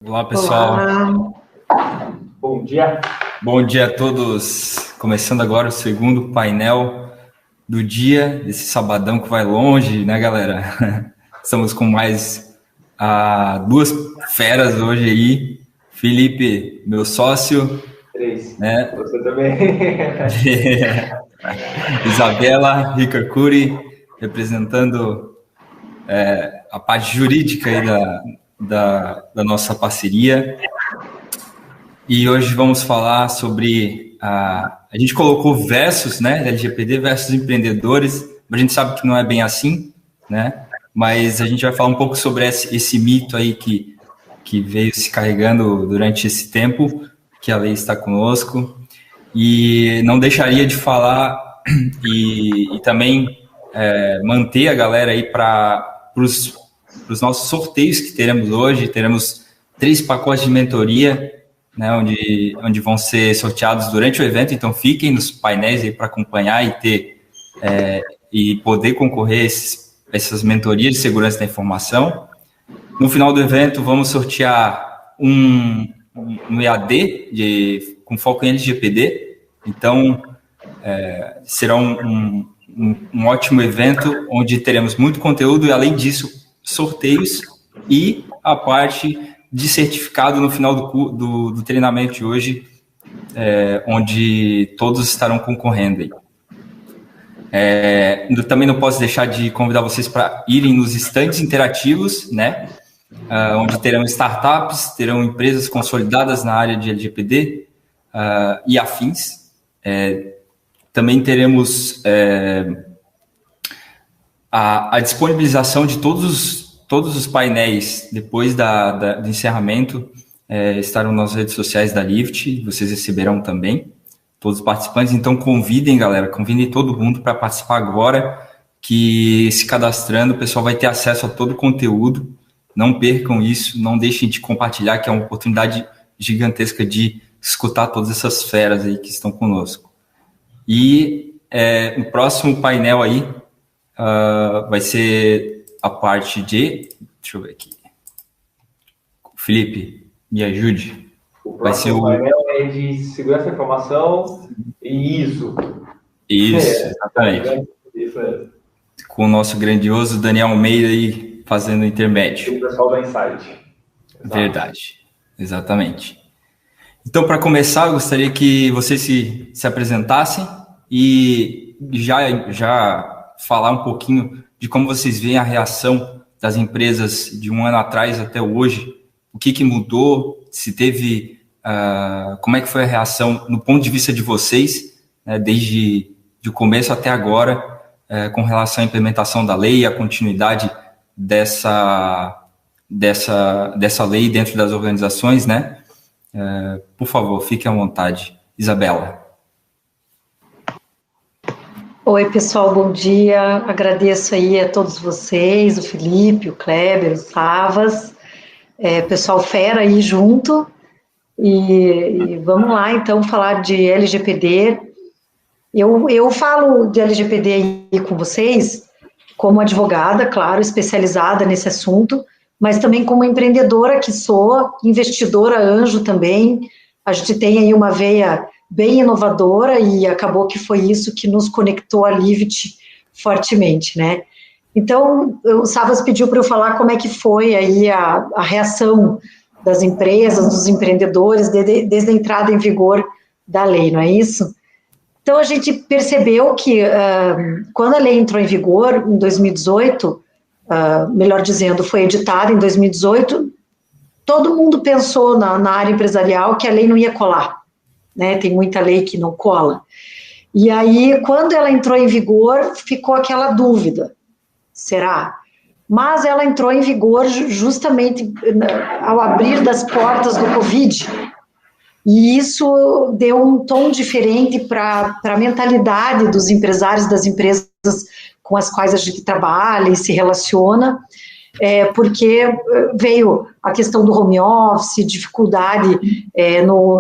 Olá, pessoal. Olá. Bom dia. Bom dia a todos. Começando agora o segundo painel do dia, desse sabadão que vai longe, né, galera? Estamos com mais duas feras hoje aí. Felipe, meu sócio. 3. Né? Você também. Isabela Ricacuri, representando a parte jurídica aí da nossa parceria. E hoje vamos falar sobre a gente colocou versus, né, LGPD versus empreendedores. A gente sabe que não é bem assim, né? Mas a gente vai falar um pouco sobre esse mito aí que veio se carregando durante esse tempo, que a lei está conosco. E não deixaria de falar e também manter a galera aí para os nossos sorteios que teremos hoje. Teremos 3 pacotes de mentoria, né, onde vão ser sorteados durante o evento, então fiquem nos painéis aí para acompanhar e poder concorrer a essas mentorias de segurança da informação. No final do evento, vamos sortear um EAD com foco em LGPD, então será um ótimo evento, onde teremos muito conteúdo e, além disso, sorteios e a parte de certificado no final do treinamento de hoje, onde todos estarão concorrendo aí. Também não posso deixar de convidar vocês para irem nos estandes interativos, né? Onde terão startups, terão empresas consolidadas na área de LGPD e afins. Também teremos a disponibilização de todos os painéis depois do encerramento, estarão nas redes sociais da Lift, vocês receberão também, todos os participantes. Então convidem, galera, convidem todo mundo para participar agora, que se cadastrando o pessoal vai ter acesso a todo o conteúdo. Não percam isso, não deixem de compartilhar, que é uma oportunidade gigantesca de escutar todas essas feras aí que estão conosco. E o próximo painel aí vai ser a parte de... Deixa eu ver aqui. Felipe, me ajude. O próximo painel é de segurança da informação e ISO. Isso, exatamente. Isso mesmo. Com o nosso grandioso Daniel Almeida aí fazendo o intermédio. E o pessoal da Insight. Exato. Verdade, exatamente. Então, para começar, eu gostaria que vocês se apresentassem e já falar um pouquinho de como vocês veem a reação das empresas de um ano atrás até hoje, o que mudou, se teve, como é que foi a reação no ponto de vista de vocês, né, desde o começo até agora, com relação à implementação da lei e a continuidade dessa lei dentro das organizações, né? Por favor, fique à vontade. Isabela. Oi, pessoal, bom dia. Agradeço aí a todos vocês, o Felipe, o Kleber, o Savas, pessoal fera aí junto. E vamos lá, então, falar de LGPD. Eu falo de LGPD aí com vocês como advogada, claro, especializada nesse assunto, mas também como empreendedora que sou, investidora anjo também. A gente tem aí uma veia bem inovadora e acabou que foi isso que nos conectou a Lift fortemente, né? Então, o Savas pediu para eu falar como é que foi aí a reação das empresas, dos empreendedores, desde a entrada em vigor da lei, não é isso? Então, a gente percebeu que quando a lei entrou em vigor, em 2018, melhor dizendo, foi editada em 2018, todo mundo pensou na área empresarial que a lei não ia colar, né? Tem muita lei que não cola. E aí, quando ela entrou em vigor, ficou aquela dúvida, será? Mas ela entrou em vigor justamente ao abrir das portas do Covid, e isso deu um tom diferente para a mentalidade dos empresários, das empresas com as quais a gente trabalha e se relaciona, porque veio a questão do home office, dificuldade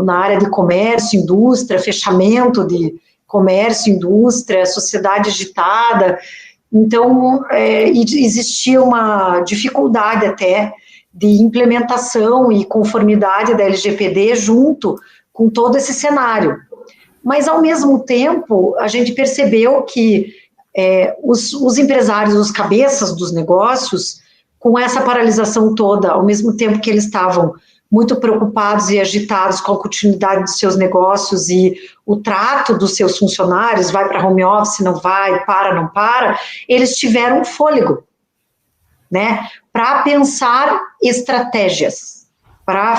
na área de comércio, indústria, fechamento de comércio, indústria, sociedade agitada. Então, existia uma dificuldade até de implementação e conformidade da LGPD junto com todo esse cenário. Mas, ao mesmo tempo, a gente percebeu que os empresários, os cabeças dos negócios, com essa paralisação toda, ao mesmo tempo que eles estavam muito preocupados e agitados com a continuidade dos seus negócios e o trato dos seus funcionários, vai para home office, não vai, não para, eles tiveram fôlego, né, para pensar estratégias, para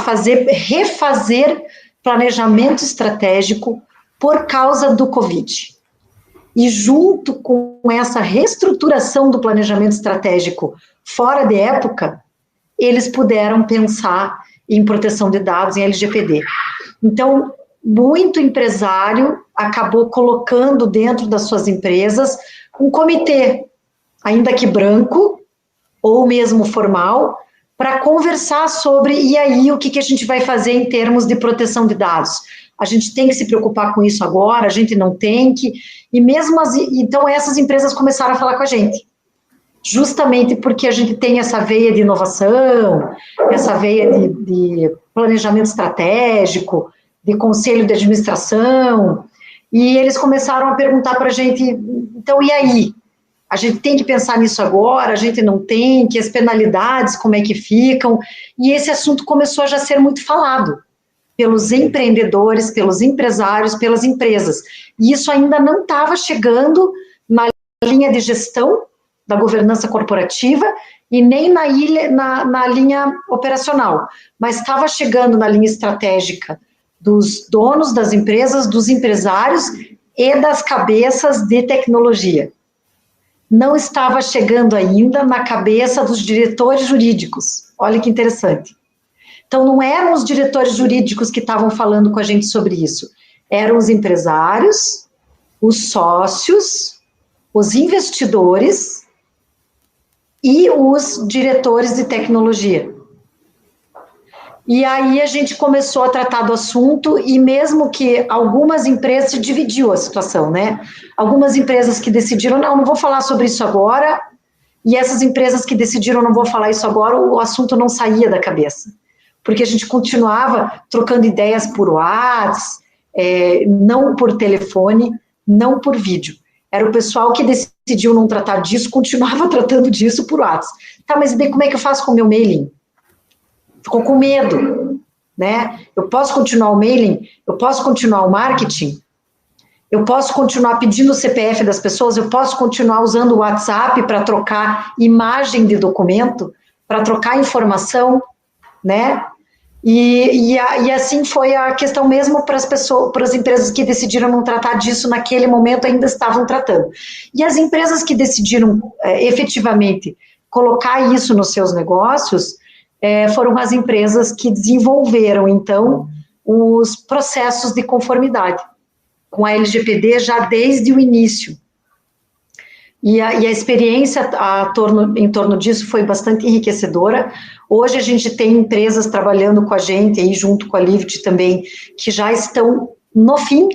refazer planejamento estratégico por causa do Covid. E junto com essa reestruturação do planejamento estratégico fora de época, eles puderam pensar em proteção de dados, em LGPD. Então, muito empresário acabou colocando dentro das suas empresas um comitê, ainda que branco, ou mesmo formal, para conversar sobre, e aí, o que a gente vai fazer em termos de proteção de dados? A gente tem que se preocupar com isso agora, a gente não tem que, e mesmo então essas empresas começaram a falar com a gente, justamente porque a gente tem essa veia de inovação, essa veia de planejamento estratégico, de conselho de administração, e eles começaram a perguntar para a gente, então, e aí? A gente tem que pensar nisso agora, a gente não tem, que as penalidades, como é que ficam, e esse assunto começou a já ser muito falado pelos empreendedores, pelos empresários, pelas empresas, e isso ainda não estava chegando na linha de gestão da governança corporativa e nem na linha operacional, mas estava chegando na linha estratégica dos donos das empresas, dos empresários e das cabeças de tecnologia. Não estava chegando ainda na cabeça dos diretores jurídicos. Olha que interessante. Então, não eram os diretores jurídicos que estavam falando com a gente sobre isso. Eram os empresários, os sócios, os investidores e os diretores de tecnologia. E aí a gente começou a tratar do assunto, e mesmo que algumas empresas se dividiu a situação, né? Algumas empresas que decidiram, não vou falar sobre isso agora, e essas empresas que decidiram, não vou falar isso agora, o assunto não saía da cabeça. Porque a gente continuava trocando ideias por WhatsApp, não por telefone, não por vídeo. Era o pessoal que decidiu não tratar disso, continuava tratando disso por WhatsApp. Tá, mas daí como é que eu faço com o meu mailing? Ficou com medo, né? Eu posso continuar o mailing? Eu posso continuar o marketing? Eu posso continuar pedindo o CPF das pessoas? Eu posso continuar usando o WhatsApp para trocar imagem de documento? Para trocar informação, né? E assim foi a questão mesmo para as pessoas, para as empresas que decidiram não tratar disso naquele momento, ainda estavam tratando. E as empresas que decidiram efetivamente colocar isso nos seus negócios, foram as empresas que desenvolveram, então, os processos de conformidade com a LGPD já desde o início. E a experiência em torno disso foi bastante enriquecedora. Hoje a gente tem empresas trabalhando com a gente, aí junto com a Livit também, que já estão no fim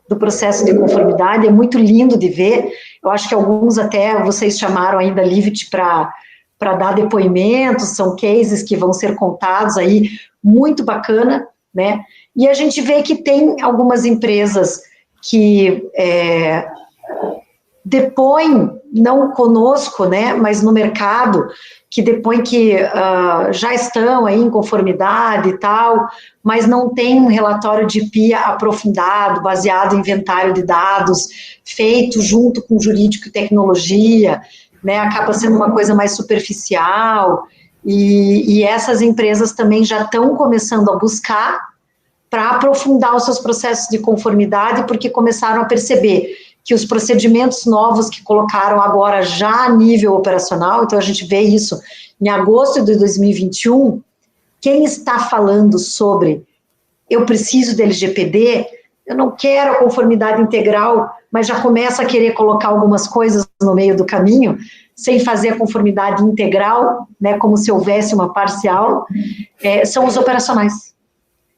do processo de conformidade. É muito lindo de ver. Eu acho que alguns até vocês chamaram ainda a Livit para dar depoimentos, são cases que vão ser contados aí, muito bacana, né? E a gente vê que tem algumas empresas que depõem, não conosco, né, mas no mercado, que depõem que já estão aí em conformidade e tal, mas não tem um relatório de PIA aprofundado, baseado em inventário de dados, feito junto com jurídico e tecnologia, né, acaba sendo uma coisa mais superficial, e essas empresas também já estão começando a buscar para aprofundar os seus processos de conformidade, porque começaram a perceber que os procedimentos novos que colocaram agora já a nível operacional, então a gente vê isso em agosto de 2021, quem está falando sobre eu preciso de LGPD, eu não quero a conformidade integral, mas já começa a querer colocar algumas coisas no meio do caminho, sem fazer a conformidade integral, né, como se houvesse uma parcial, são os operacionais.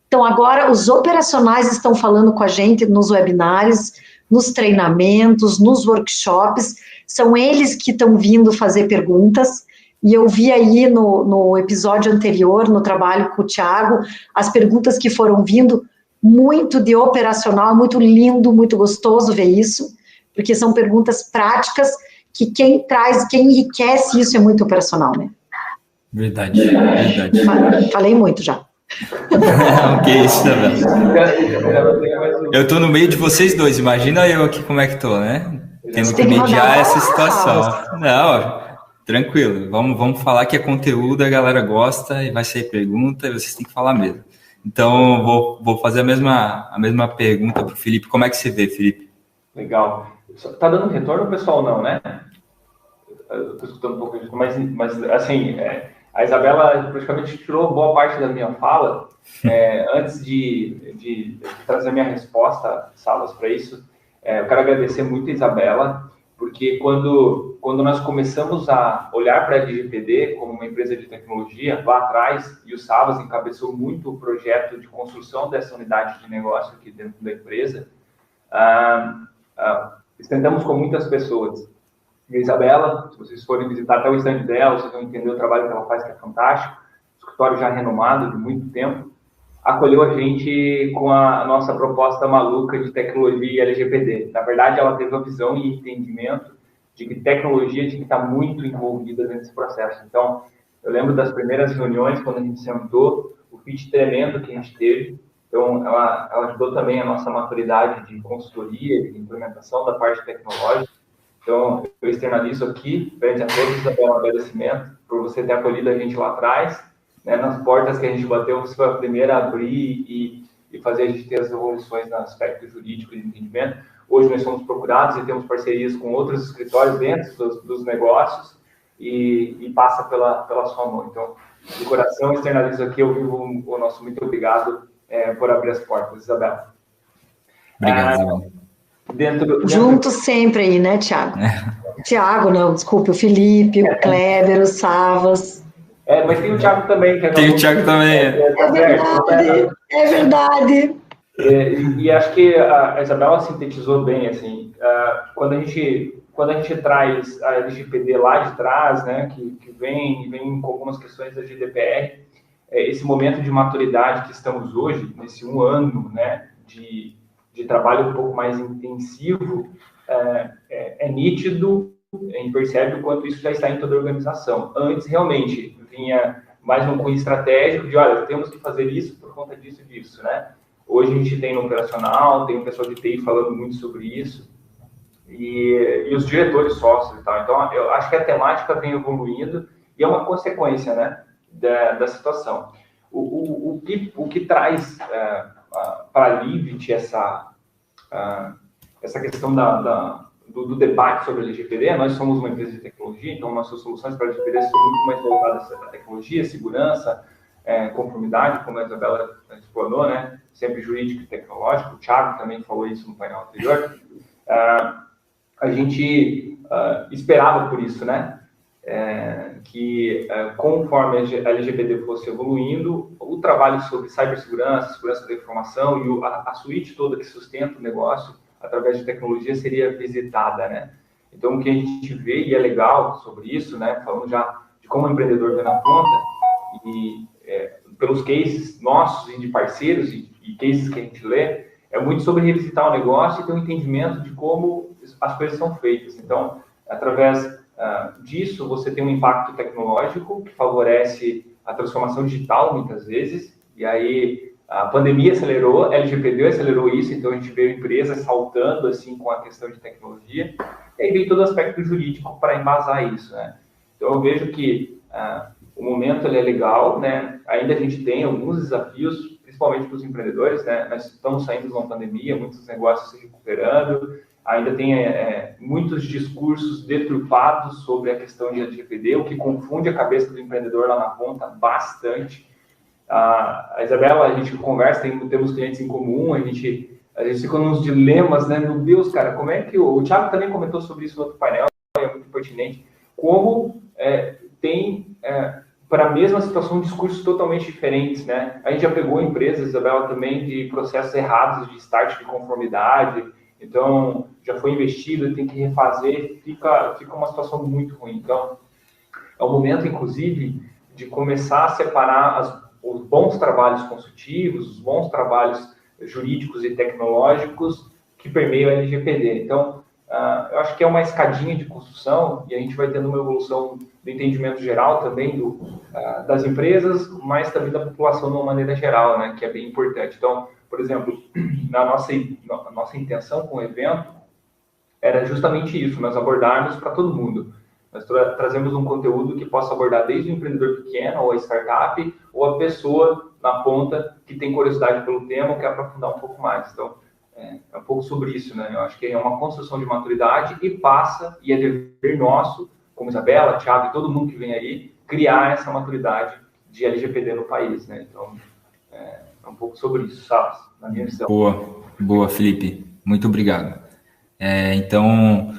Então, agora, os operacionais estão falando com a gente nos webinários, nos treinamentos, nos workshops, são eles que estão vindo fazer perguntas, e eu vi aí no episódio anterior, no trabalho com o Thiago, as perguntas que foram vindo, muito de operacional, muito lindo, muito gostoso ver isso, porque são perguntas práticas que quem enriquece isso é muito operacional, né? Verdade, verdade. Falei muito já. O que é isso, Eu tô no meio de vocês dois, imagina eu aqui como é que tô, né? Tendo que mediar essa situação. Não, tranquilo, vamos falar que é conteúdo, a galera gosta e vai sair pergunta e vocês têm que falar mesmo. Então, vou fazer a mesma pergunta para o Felipe. Como é que você vê, Felipe? Legal. Tá dando retorno, pessoal, não, né? Eu tô escutando um pouco disso, mas assim, a Isabela praticamente tirou boa parte da minha fala. Antes de trazer minha resposta, Salas, para isso, eu quero agradecer muito a Isabela, porque quando nós começamos a olhar para a LGPD como uma empresa de tecnologia, lá atrás, e o Savas encabeçou muito o projeto de construção dessa unidade de negócio aqui dentro da empresa, estendamos com muitas pessoas. E a Isabela, se vocês forem visitar até o stand dela, vocês vão entender o trabalho que ela faz, que é fantástico, escritório já renomado de muito tempo, acolheu a gente com a nossa proposta maluca de tecnologia e LGPD. Na verdade, ela teve a visão e entendimento de que tecnologia tinha que estar muito envolvida nesse processo. Então, eu lembro das primeiras reuniões, quando a gente sentou, o pitch tremendo que a gente teve. Então, ela ajudou também a nossa maturidade de consultoria, de implementação da parte tecnológica. Então, eu externalizo aqui, frente a todos, Isabela, um agradecimento por você ter acolhido a gente lá atrás, né, nas portas que a gente bateu, você foi a primeira a abrir e fazer a gente ter as evoluções no aspecto jurídico e de entendimento. Hoje nós somos procurados e temos parcerias com outros escritórios dentro dos negócios e passa pela sua mão. Então, de coração, externalizo aqui, eu vivo o nosso muito obrigado por abrir as portas, Isabela. Obrigado, Isabela. Junto sempre aí, né, Thiago? Thiago, não, desculpe, o Felipe, o Kleber, o Savas. Mas tem o Thiago também. Tem o Thiago também. É verdade. E acho que a Isabela sintetizou bem, assim, quando a gente traz a LGPD lá de trás, né, que vem com algumas questões da GDPR, esse momento de maturidade que estamos hoje, nesse 1 ano, né, de trabalho um pouco mais intensivo, é nítido, a gente percebe o quanto isso já está em toda a organização. Antes, realmente, vinha mais um cunho estratégico de, olha, temos que fazer isso por conta disso e disso, né? Hoje a gente tem no operacional, tem um pessoal de TI falando muito sobre isso, e os diretores sócios e tal. Então, eu acho que a temática vem evoluindo e é uma consequência, né, da situação. O que traz para a Livit essa questão do debate sobre a LGPD? Nós somos uma empresa de tecnologia, então nossas soluções para a LGPD são muito mais voltadas à tecnologia, segurança, conformidade, como a Isabela explanou, né? Sempre jurídico e tecnológico. O Thiago também falou isso no painel anterior. A gente esperava por isso, né? Que conforme a LGPD fosse evoluindo, o trabalho sobre cibersegurança, segurança da informação e a suíte toda que sustenta o negócio através de tecnologia seria visitada, né? Então, o que a gente vê, e é legal sobre isso, né? Falando já de como o empreendedor vê na ponta, e pelos cases nossos e de parceiros e cases que a gente lê, é muito sobre revisitar o negócio e ter um entendimento de como as coisas são feitas. Então, através disso, você tem um impacto tecnológico que favorece a transformação digital, muitas vezes, e aí a pandemia acelerou, a LGPD acelerou isso, então a gente vê empresas saltando assim com a questão de tecnologia, e aí vem todo o aspecto jurídico para embasar isso, né? Então eu vejo que o momento ele é legal, né? Ainda a gente tem alguns desafios, principalmente para os empreendedores, né? Nós estamos saindo de uma pandemia, muitos negócios se recuperando, ainda tem muitos discursos deturpados sobre a questão de LGPD, o que confunde a cabeça do empreendedor lá na ponta bastante. A Isabela, a gente conversa, temos clientes em comum, a gente fica nos dilemas, né? Meu Deus, cara, como é que... O Thiago também comentou sobre isso no outro painel, é muito pertinente. Como tem, para a mesma situação, discursos totalmente diferentes, né? A gente já pegou empresas, Isabela, também, de processos errados de start de conformidade. Então, já foi investido, tem que refazer, fica uma situação muito ruim. Então, é o momento, inclusive, de começar a separar os bons trabalhos consultivos, os bons trabalhos jurídicos e tecnológicos que permeiam a LGPD. Então, eu acho que é uma escadinha de construção e a gente vai tendo uma evolução do entendimento geral também das empresas, mas também da população de uma maneira geral, né, que é bem importante. Então, por exemplo, na nossa intenção com o evento era justamente isso, nós abordarmos para todo mundo. Nós trazemos um conteúdo que possa abordar desde o empreendedor pequeno, ou a startup, ou a pessoa na ponta que tem curiosidade pelo tema, quer aprofundar um pouco mais. Então, é um pouco sobre isso, né? Eu acho que é uma construção de maturidade e é dever nosso, como Isabela, Thiago e todo mundo que vem aí, criar essa maturidade de LGPD no país, né? Então, é um pouco sobre isso, sabe? Na minha visão. Boa, Felipe. Muito obrigado. Então,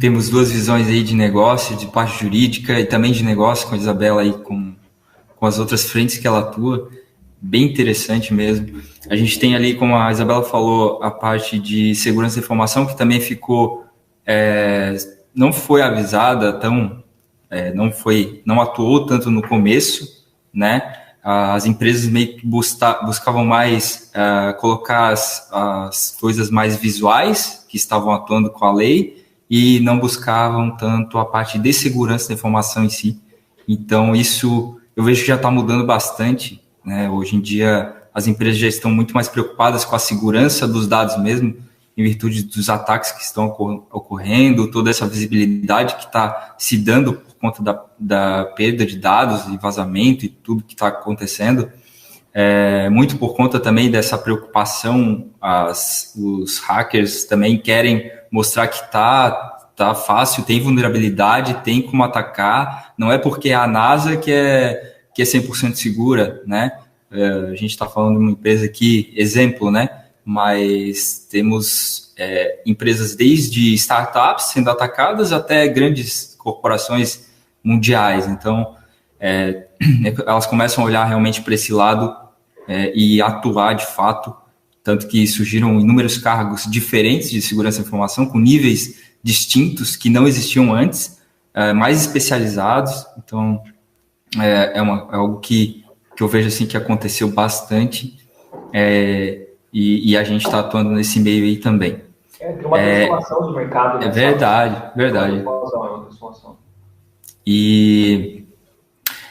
temos duas visões aí de negócio, de parte jurídica e também de negócio, com a Isabela aí, com as outras frentes que ela atua. Bem interessante mesmo. A gente tem ali, como a Isabela falou, a parte de segurança da informação, que também ficou, não foi avisada não atuou tanto no começo, né? As empresas meio que buscavam mais colocar as coisas mais visuais, que estavam atuando com a lei, e não buscavam tanto a parte de segurança da informação em si. Então, isso eu vejo que já está mudando bastante, né? Hoje em dia, as empresas já estão muito mais preocupadas com a segurança dos dados mesmo, em virtude dos ataques que estão ocorrendo, toda essa visibilidade que está se dando por conta da perda de dados e vazamento e tudo que está acontecendo. Muito por conta também dessa preocupação, os hackers também querem mostrar que tá fácil, tem vulnerabilidade, tem como atacar, não é porque é a NASA que é 100% segura, né? A gente está falando de uma empresa aqui, exemplo, né? Mas temos empresas desde startups sendo atacadas até grandes corporações mundiais. Então, elas começam a olhar realmente para esse lado e atuar de fato, tanto que surgiram inúmeros cargos diferentes de segurança da informação, com níveis distintos que não existiam antes, mais especializados. Então, é algo que eu vejo assim que aconteceu bastante, e a gente está atuando nesse meio aí também. Tem uma transformação do mercado. Né? Verdade. E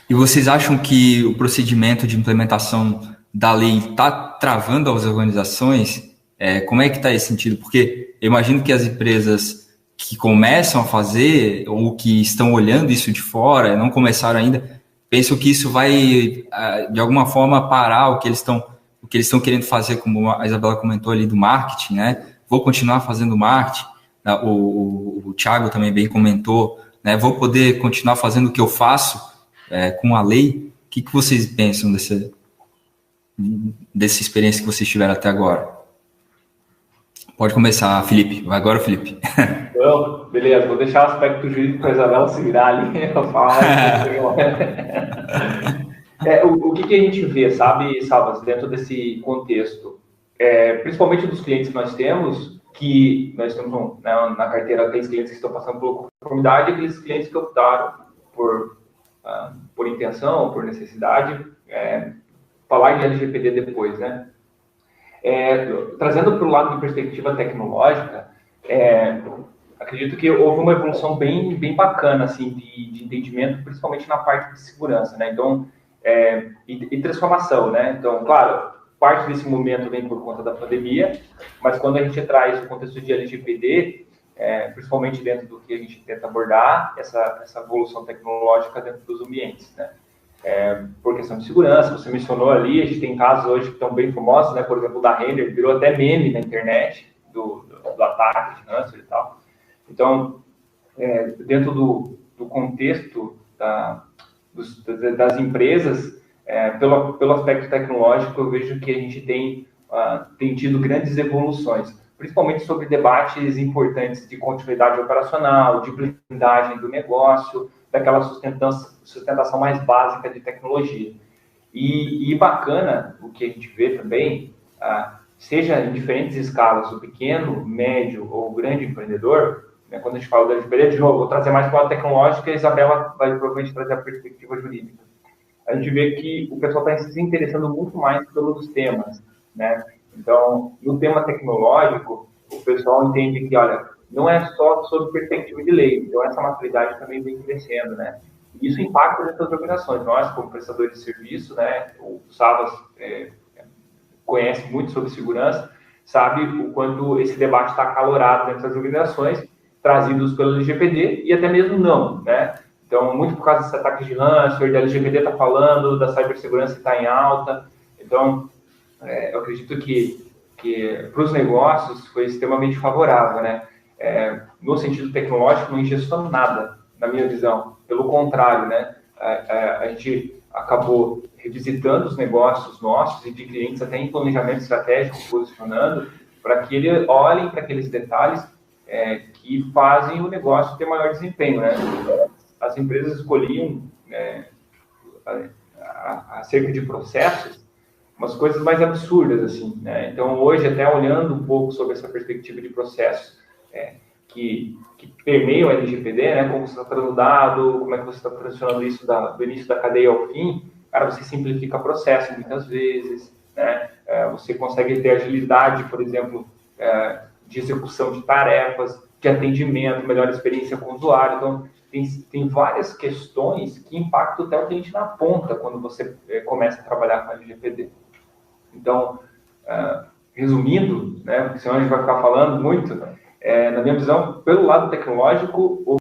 vocês acham que o procedimento de implementação da lei está travando as organizações? Como é que está esse sentido? Porque eu imagino que as empresas que começam a fazer ou que estão olhando isso de fora, não começaram ainda, pensam que isso vai, de alguma forma, parar o que eles estão querendo fazer, como a Isabela comentou ali do marketing, né? Vou continuar fazendo marketing, o Thiago também bem comentou, né? Vou poder continuar fazendo o que eu faço com a lei. O que vocês pensam dessa experiência que vocês tiveram até agora? Pode começar, Felipe. Vai agora, Felipe. Então, beleza, vou deixar o aspecto jurídico para a Isabela se virar ali para falar. O que a gente vê, sabe, Salvas, dentro desse contexto? Principalmente dos clientes que nós temos na carteira, aqueles clientes que estão passando por conformidade, aqueles clientes que optaram por intenção, por necessidade, falar de LGPD depois, né? Trazendo para o lado de perspectiva tecnológica, acredito que houve uma evolução bem bacana assim, de entendimento, principalmente na parte de segurança, né? Então, e transformação, né? Então, claro, parte desse momento vem por conta da pandemia, mas quando a gente traz o contexto de LGPD, principalmente dentro do que a gente tenta abordar, essa evolução tecnológica dentro dos ambientes, né? Por questão de segurança, você mencionou ali, a gente tem casos hoje que estão bem famosos, né? Por exemplo, da Render, virou até meme na internet, do ataque de ransomware e tal. Então, dentro do contexto das empresas, pelo aspecto tecnológico, eu vejo que a gente tem tido grandes evoluções, principalmente sobre debates importantes de continuidade operacional, de blindagem do negócio, daquela sustentação mais básica de tecnologia. E bacana, o que a gente vê também, seja em diferentes escalas, o pequeno, médio ou grande empreendedor, né, quando a gente fala da LGPD, de novo, vou trazer mais para o lado tecnológico, e a Isabela vai provavelmente trazer a perspectiva jurídica. A gente vê que o pessoal está se interessando muito mais pelos temas, né? Então, no tema tecnológico, o pessoal entende que, olha, não é só sobre perspectiva de lei, então essa maturidade também vem crescendo, né? Isso impacta dentro das organizações. Nós, como prestadores de serviço, né, o Savas conhece muito sobre segurança, sabe o quanto esse debate está acalorado dentro das organizações, trazidos pelo LGPD e até mesmo não, né? Então, muito por causa desses ataques de ransomware, da LGPD está falando, da cibersegurança que está em alta. Então, eu acredito que para os negócios foi extremamente favorável, né? No sentido tecnológico, não ingestou nada, na minha visão. Pelo contrário, né? A gente acabou revisitando os negócios nossos e de clientes até em planejamento estratégico, posicionando, para que eles olhem para aqueles detalhes que fazem o negócio ter maior desempenho, né? As empresas escolhiam, acerca de processos, umas coisas mais absurdas, assim, né? Então, hoje, até olhando um pouco sobre essa perspectiva de processos que permeiam a LGPD, né? Como você está trazendo dado, como é que você está funcionando isso do início da cadeia ao fim, cara, você simplifica processo muitas vezes, né? Você consegue ter agilidade, por exemplo, de execução de tarefas, de atendimento, melhor experiência com o usuário. Então, tem várias questões que impactam até o cliente na ponta quando você começa a trabalhar com a LGPD. Então, resumindo, né, porque senão a gente vai ficar falando muito, na minha visão, pelo lado tecnológico, houve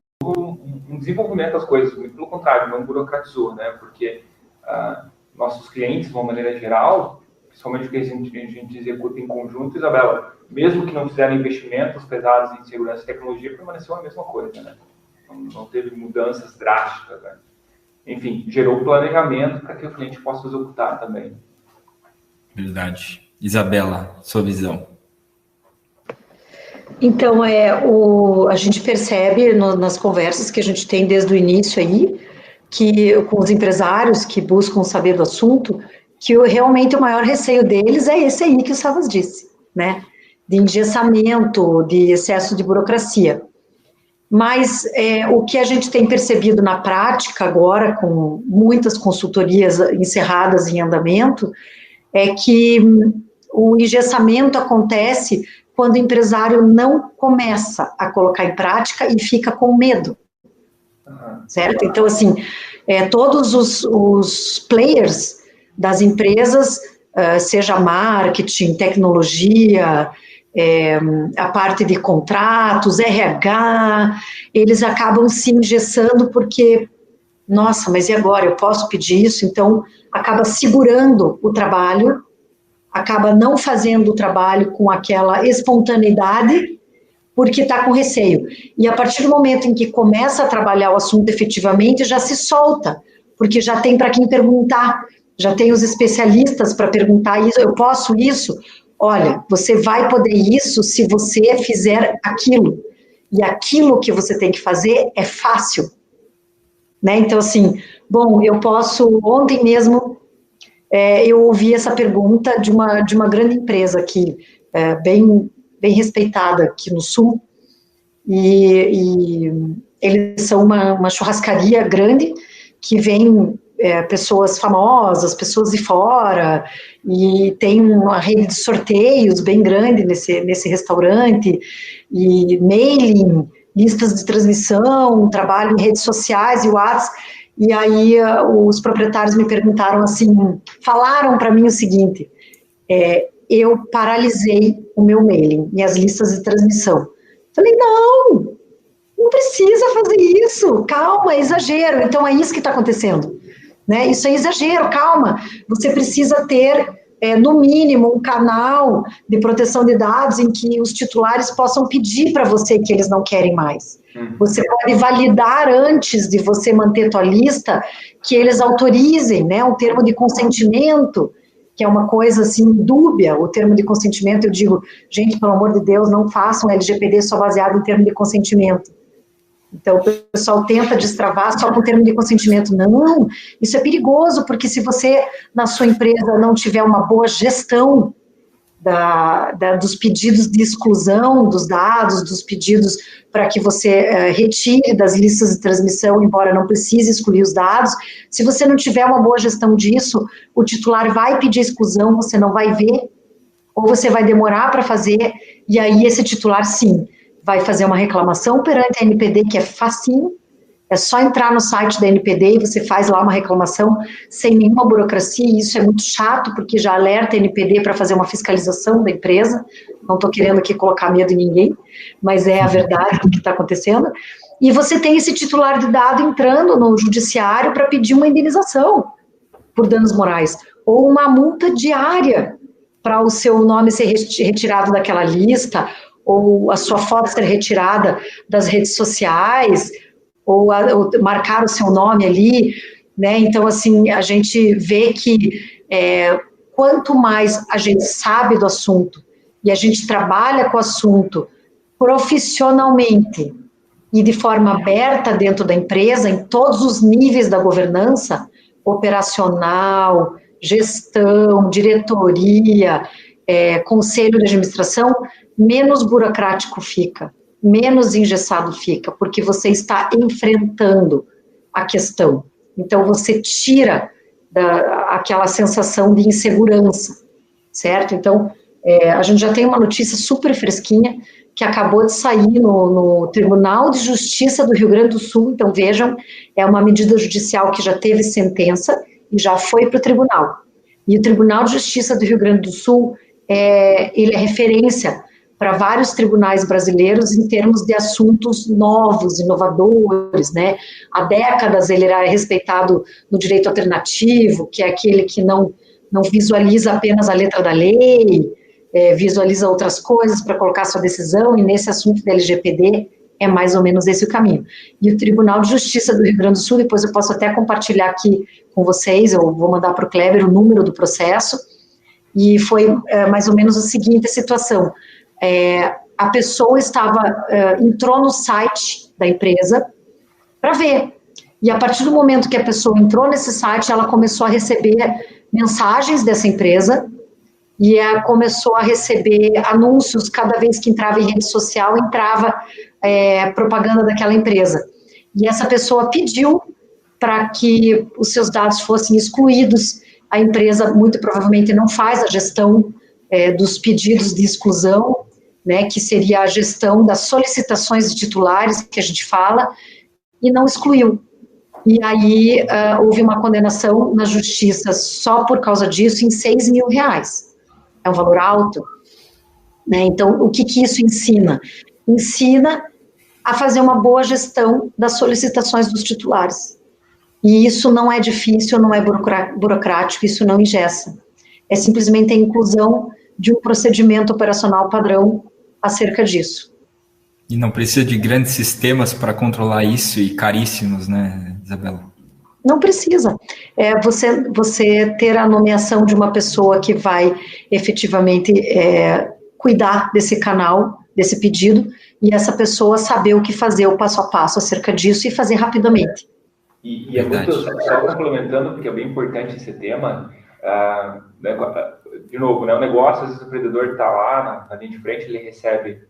um desenvolvimento das coisas, muito pelo contrário, não burocratizou, né, porque nossos clientes, de uma maneira geral, principalmente o que a gente executa em conjunto, Isabela, mesmo que não fizeram investimentos pesados em segurança e tecnologia, permaneceu a mesma coisa, né? Não teve mudanças drásticas, né? Enfim, gerou planejamento para que o cliente possa executar também. Verdade. Isabela, sua visão. Então, a gente percebe nas conversas que a gente tem desde o início aí, que com os empresários que buscam saber do assunto, que realmente o maior receio deles é esse aí que o Savas disse, né? De engessamento, de excesso de burocracia. Mas o que a gente tem percebido na prática agora, com muitas consultorias encerradas em andamento, é que o engessamento acontece quando o empresário não começa a colocar em prática e fica com medo, certo? Então, assim, todos os players das empresas, seja marketing, tecnologia, a parte de contratos, RH, eles acabam se engessando porque, nossa, mas e agora? Eu posso pedir isso? Então, acaba segurando o trabalho, acaba não fazendo o trabalho com aquela espontaneidade, porque está com receio. E a partir do momento em que começa a trabalhar o assunto efetivamente, já se solta, porque já tem para quem perguntar, já tem os especialistas para perguntar isso, eu posso isso? Olha, você vai poder isso se você fizer aquilo. E aquilo que você tem que fazer é fácil. Né? Então, assim, bom, eu posso, ontem mesmo, eu ouvi essa pergunta de uma grande empresa aqui, bem respeitada aqui no Sul, e eles são uma churrascaria grande, que vem pessoas famosas, pessoas de fora, e tem uma rede de sorteios bem grande nesse restaurante, e mailing, listas de transmissão, trabalho em redes sociais e WhatsApp, e aí os proprietários me perguntaram assim, falaram para mim o seguinte, eu paralisei o meu mailing, minhas listas de transmissão. Falei, não precisa fazer isso, calma, é exagero, então é isso que está acontecendo. Né? Isso é exagero, calma, você precisa ter, no mínimo, um canal de proteção de dados em que os titulares possam pedir para você que eles não querem mais. Você pode validar antes de você manter tua lista, que eles autorizem, né, um termo de consentimento, que é uma coisa, assim, dúbia, o termo de consentimento, eu digo, gente, pelo amor de Deus, não façam LGPD só baseado em termo de consentimento. Então, o pessoal tenta destravar só com termo de consentimento. Não, isso é perigoso, porque se você, na sua empresa, não tiver uma boa gestão dos pedidos de exclusão dos dados, dos pedidos para que você retire das listas de transmissão, embora não precise excluir os dados. Se você não tiver uma boa gestão disso, o titular vai pedir exclusão, você não vai ver, ou você vai demorar para fazer, e aí esse titular, sim, vai fazer uma reclamação perante a NPD, que é facinho, é só entrar no site da NPD e você faz lá uma reclamação sem nenhuma burocracia, e isso é muito chato, porque já alerta a NPD para fazer uma fiscalização da empresa. Não estou querendo aqui colocar medo em ninguém, mas é a verdade do que está acontecendo. E você tem esse titular de dado entrando no judiciário para pedir uma indenização por danos morais, ou uma multa diária para o seu nome ser retirado daquela lista, ou a sua foto ser retirada das redes sociais, ou marcar o seu nome ali, né? Então, assim, a gente vê que quanto mais a gente sabe do assunto e a gente trabalha com o assunto profissionalmente e de forma aberta dentro da empresa, em todos os níveis da governança, operacional, gestão, diretoria, conselho de administração, menos burocrático fica, menos engessado fica, porque você está enfrentando a questão. Então, você tira aquela sensação de insegurança, certo? Então, a gente já tem uma notícia super fresquinha, que acabou de sair no Tribunal de Justiça do Rio Grande do Sul. Então, vejam, é uma medida judicial que já teve sentença e já foi para o tribunal. E o Tribunal de Justiça do Rio Grande do Sul, ele é referência para vários tribunais brasileiros em termos de assuntos novos, inovadores, né? Há décadas ele era respeitado no direito alternativo, que é aquele que não visualiza apenas a letra da lei, visualiza outras coisas para colocar sua decisão, e nesse assunto da LGPD é mais ou menos esse o caminho. E o Tribunal de Justiça do Rio Grande do Sul, depois eu posso até compartilhar aqui com vocês, eu vou mandar para o Kleber o número do processo, e foi mais ou menos a seguinte situação: a pessoa entrou no site da empresa para ver, e a partir do momento que a pessoa entrou nesse site, ela começou a receber mensagens dessa empresa, e começou a receber anúncios. Cada vez que entrava em rede social, entrava propaganda daquela empresa. E essa pessoa pediu para que os seus dados fossem excluídos. A empresa, muito provavelmente, não faz a gestão dos pedidos de exclusão, né, que seria a gestão das solicitações de titulares, que a gente fala, e não excluiu. E aí houve uma condenação na justiça só por causa disso em R$6 mil. É um valor alto, né? Então, o que isso ensina? Ensina a fazer uma boa gestão das solicitações dos titulares. E isso não é difícil, não é burocrático, isso não engessa. É simplesmente a inclusão de um procedimento operacional padrão acerca disso. E não precisa de grandes sistemas para controlar isso, e caríssimos, né, Isabela? Não precisa. Você ter a nomeação de uma pessoa que vai efetivamente cuidar desse canal, desse pedido, e essa pessoa saber o que fazer, o passo a passo acerca disso, e fazer rapidamente. E é muito, só complementando, porque é bem importante esse tema, de novo, né, o negócio, às vezes o empreendedor está lá na linha de frente, ele recebe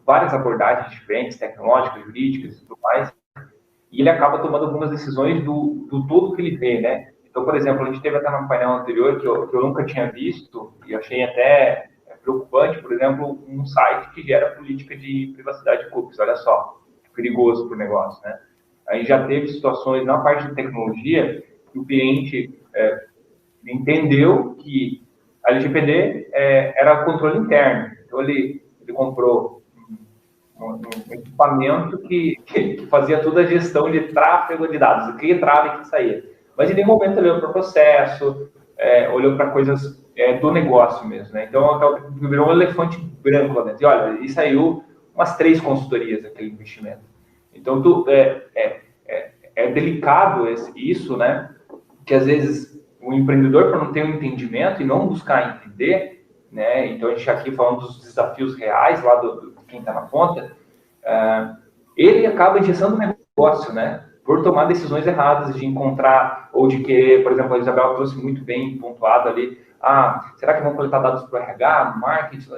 várias abordagens diferentes, tecnológicas, jurídicas e tudo mais, e ele acaba tomando algumas decisões do todo que ele vê, né? Então, por exemplo, a gente teve até no painel anterior, que eu nunca tinha visto, e achei até preocupante, por exemplo, um site que gera política de privacidade de cookies. Olha só, perigoso para o negócio, né? A gente já teve situações na parte de tecnologia que o cliente entendeu que a LGPD era controle interno. Então, ele comprou um equipamento que fazia toda a gestão de tráfego de dados, o que entrava e o que saía. Mas em nenhum momento ele olhou para o processo, olhou para coisas do negócio mesmo, né? Então, virou um elefante branco lá dentro. E olha, e saiu umas 3 consultorias daquele investimento. Então, é delicado isso, né? Que às vezes o empreendedor, para não ter um entendimento e não buscar entender, né? Então, a gente aqui falando dos desafios reais lá de quem está na ponta, ele acaba engessando o negócio, né? Por tomar decisões erradas de encontrar, ou de querer, por exemplo, a Isabela trouxe muito bem pontuado ali, será que vão coletar dados para o RH, marketing?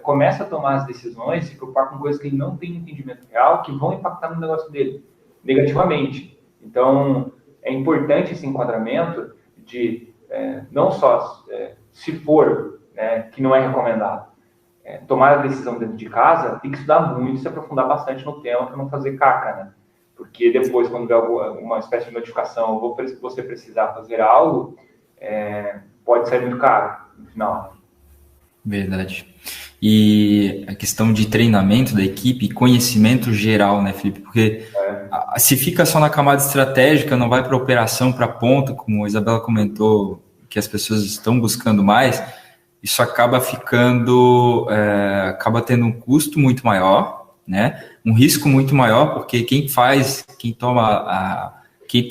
Começa a tomar as decisões, se preocupar com coisas que ele não tem entendimento real, que vão impactar no negócio dele, negativamente. Então, é importante esse enquadramento de, não só se for, né, que não é recomendado, tomar a decisão dentro de casa, tem que estudar muito, se aprofundar bastante no tema para não fazer caca, né? Porque depois, quando vier uma espécie de notificação, ou você precisar fazer algo, pode sair muito caro no final. Verdade. E a questão de treinamento da equipe, conhecimento geral, né, Felipe? Porque se fica só na camada estratégica, não vai para a operação, para a ponta, como a Isabela comentou, que as pessoas estão buscando mais, isso acaba ficando, acaba tendo um custo muito maior, né? Um risco muito maior, porque quem está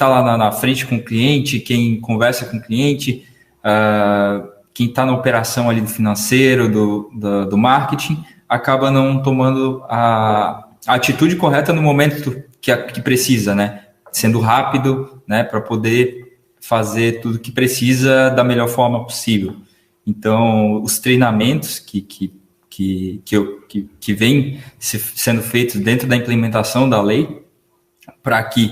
lá na frente com o cliente, quem conversa com o cliente, quem está na operação ali do financeiro, do marketing, acaba não tomando a atitude correta no momento que precisa, né? Sendo rápido, né? Para poder fazer tudo que precisa da melhor forma possível. Então, os treinamentos que vêm sendo feitos dentro da implementação da lei, para que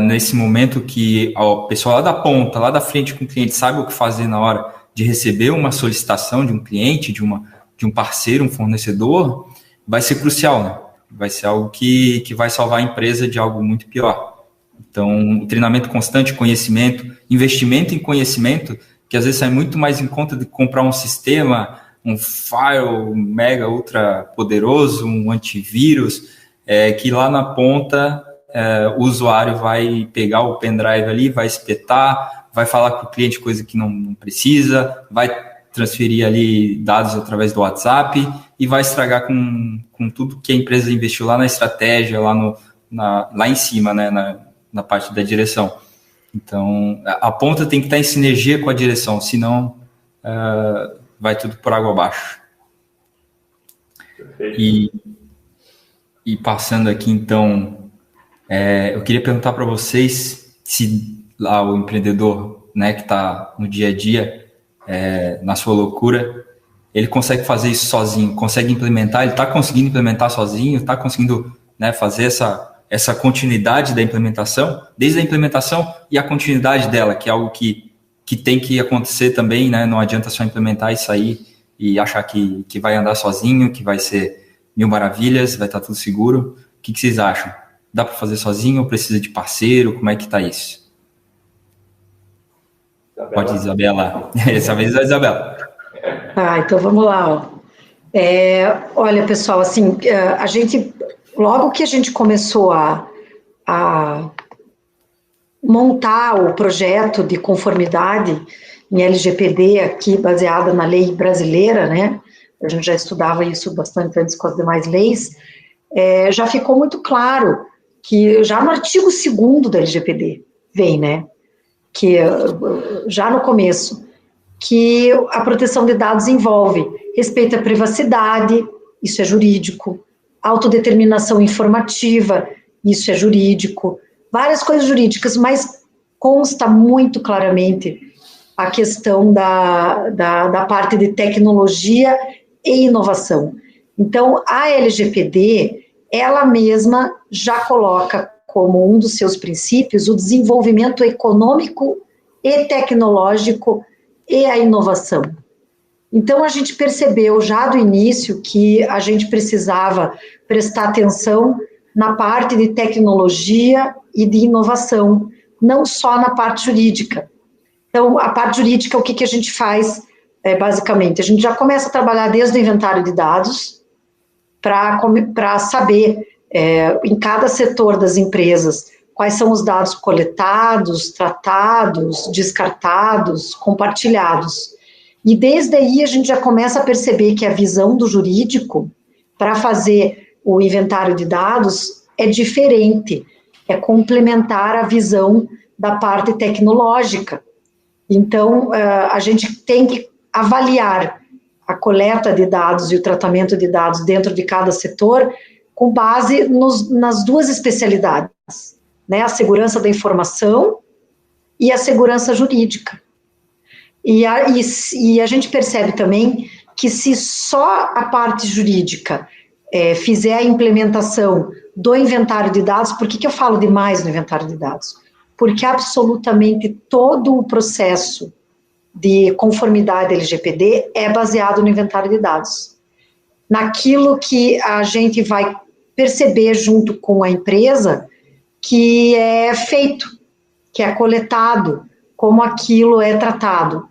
nesse momento que o pessoal lá da ponta, lá da frente com o cliente, sabe o que fazer na hora de receber uma solicitação de um cliente, de um parceiro, um fornecedor, vai ser crucial, né? Vai ser algo que vai salvar a empresa de algo muito pior. Então, treinamento constante, conhecimento, investimento em conhecimento, que às vezes sai muito mais em conta de comprar um sistema, um firewall mega ultra poderoso, um antivírus, que lá na ponta o usuário vai pegar o pendrive ali, vai espetar, vai falar com o cliente coisa que não precisa, vai transferir ali dados através do WhatsApp e vai estragar com tudo que a empresa investiu lá na estratégia, lá em cima, né, na parte da direção. Então, a ponta tem que estar em sinergia com a direção, senão vai tudo por água abaixo. E passando aqui, então, eu queria perguntar para vocês se lá o empreendedor, né, que está no dia a dia, na sua loucura, ele consegue fazer isso sozinho, consegue implementar, ele está conseguindo implementar sozinho, está conseguindo, né, fazer essa continuidade da implementação, desde a implementação e a continuidade dela, que é algo que tem que acontecer também, né? Não adianta só implementar e sair e achar que vai andar sozinho, que vai ser mil maravilhas, vai estar tudo seguro. O que vocês acham? Dá para fazer sozinho ou precisa de parceiro? Como é que está isso? Isabela. Pode, Isabela. Essa vez é a Isabela. Então vamos lá. Ó. Olha, pessoal, assim, a gente... Logo que a gente começou a montar o projeto de conformidade em LGPD aqui, baseada na lei brasileira, né? A gente já estudava isso bastante antes com as demais leis, já ficou muito claro que já no artigo 2º da LGPD vem, né? Que já no começo, que a proteção de dados envolve respeito à privacidade, isso é jurídico, autodeterminação informativa, isso é jurídico, várias coisas jurídicas, mas consta muito claramente a questão da parte de tecnologia e inovação. Então, a LGPD, ela mesma já coloca como um dos seus princípios o desenvolvimento econômico e tecnológico e a inovação. Então, a gente percebeu já do início que a gente precisava prestar atenção na parte de tecnologia e de inovação, não só na parte jurídica. Então, a parte jurídica, o que a gente faz, basicamente? A gente já começa a trabalhar desde o inventário de dados para saber, em cada setor das empresas, quais são os dados coletados, tratados, descartados, compartilhados. E desde aí a gente já começa a perceber que a visão do jurídico para fazer o inventário de dados é diferente, é complementar a visão da parte tecnológica. Então, a gente tem que avaliar a coleta de dados e o tratamento de dados dentro de cada setor com base nas duas especialidades, né? A segurança da informação e a segurança jurídica. E a gente percebe também que se só a parte jurídica fizer a implementação do inventário de dados, por que eu falo demais no inventário de dados? Porque absolutamente todo o processo de conformidade LGPD é baseado no inventário de dados. Naquilo que a gente vai perceber junto com a empresa que é feito, que é coletado, como aquilo é tratado.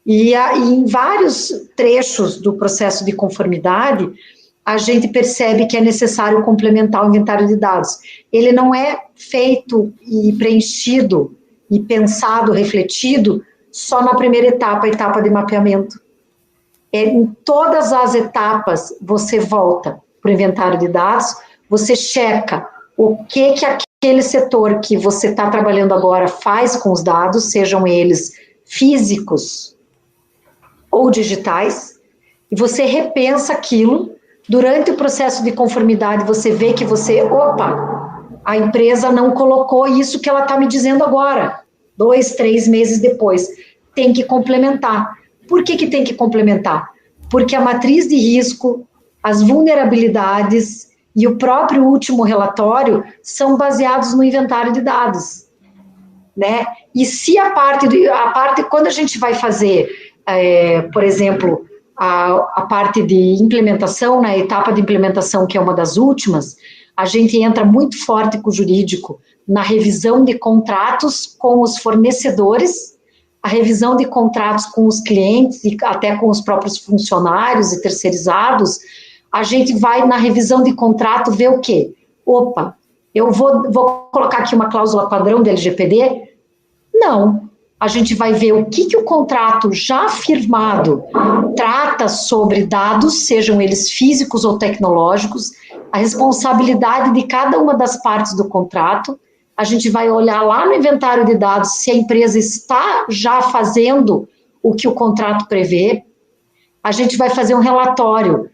E em vários trechos do processo de conformidade, a gente percebe que é necessário complementar o inventário de dados. Ele não é feito e preenchido e pensado, refletido, só na primeira etapa, a etapa de mapeamento. Em todas as etapas, você volta para o inventário de dados, você checa o que aquele setor que você está trabalhando agora faz com os dados, sejam eles físicos ou digitais, e você repensa aquilo. Durante o processo de conformidade, você vê que a empresa não colocou isso que ela está me dizendo agora, 2, 3 meses depois, tem que complementar. Por que tem que complementar? Porque a matriz de risco, as vulnerabilidades e o próprio último relatório são baseados no inventário de dados, né? E se a parte quando a gente vai fazer, por exemplo, a parte de implementação, na etapa de implementação, que é uma das últimas, a gente entra muito forte com o jurídico na revisão de contratos com os fornecedores, a revisão de contratos com os clientes e até com os próprios funcionários e terceirizados. A gente vai na revisão de contrato ver o quê? Eu vou colocar aqui uma cláusula padrão do LGPD? Não. A gente vai ver o que o contrato já firmado trata sobre dados, sejam eles físicos ou tecnológicos, a responsabilidade de cada uma das partes do contrato. A gente vai olhar lá no inventário de dados se a empresa está já fazendo o que o contrato prevê. A gente vai fazer um relatório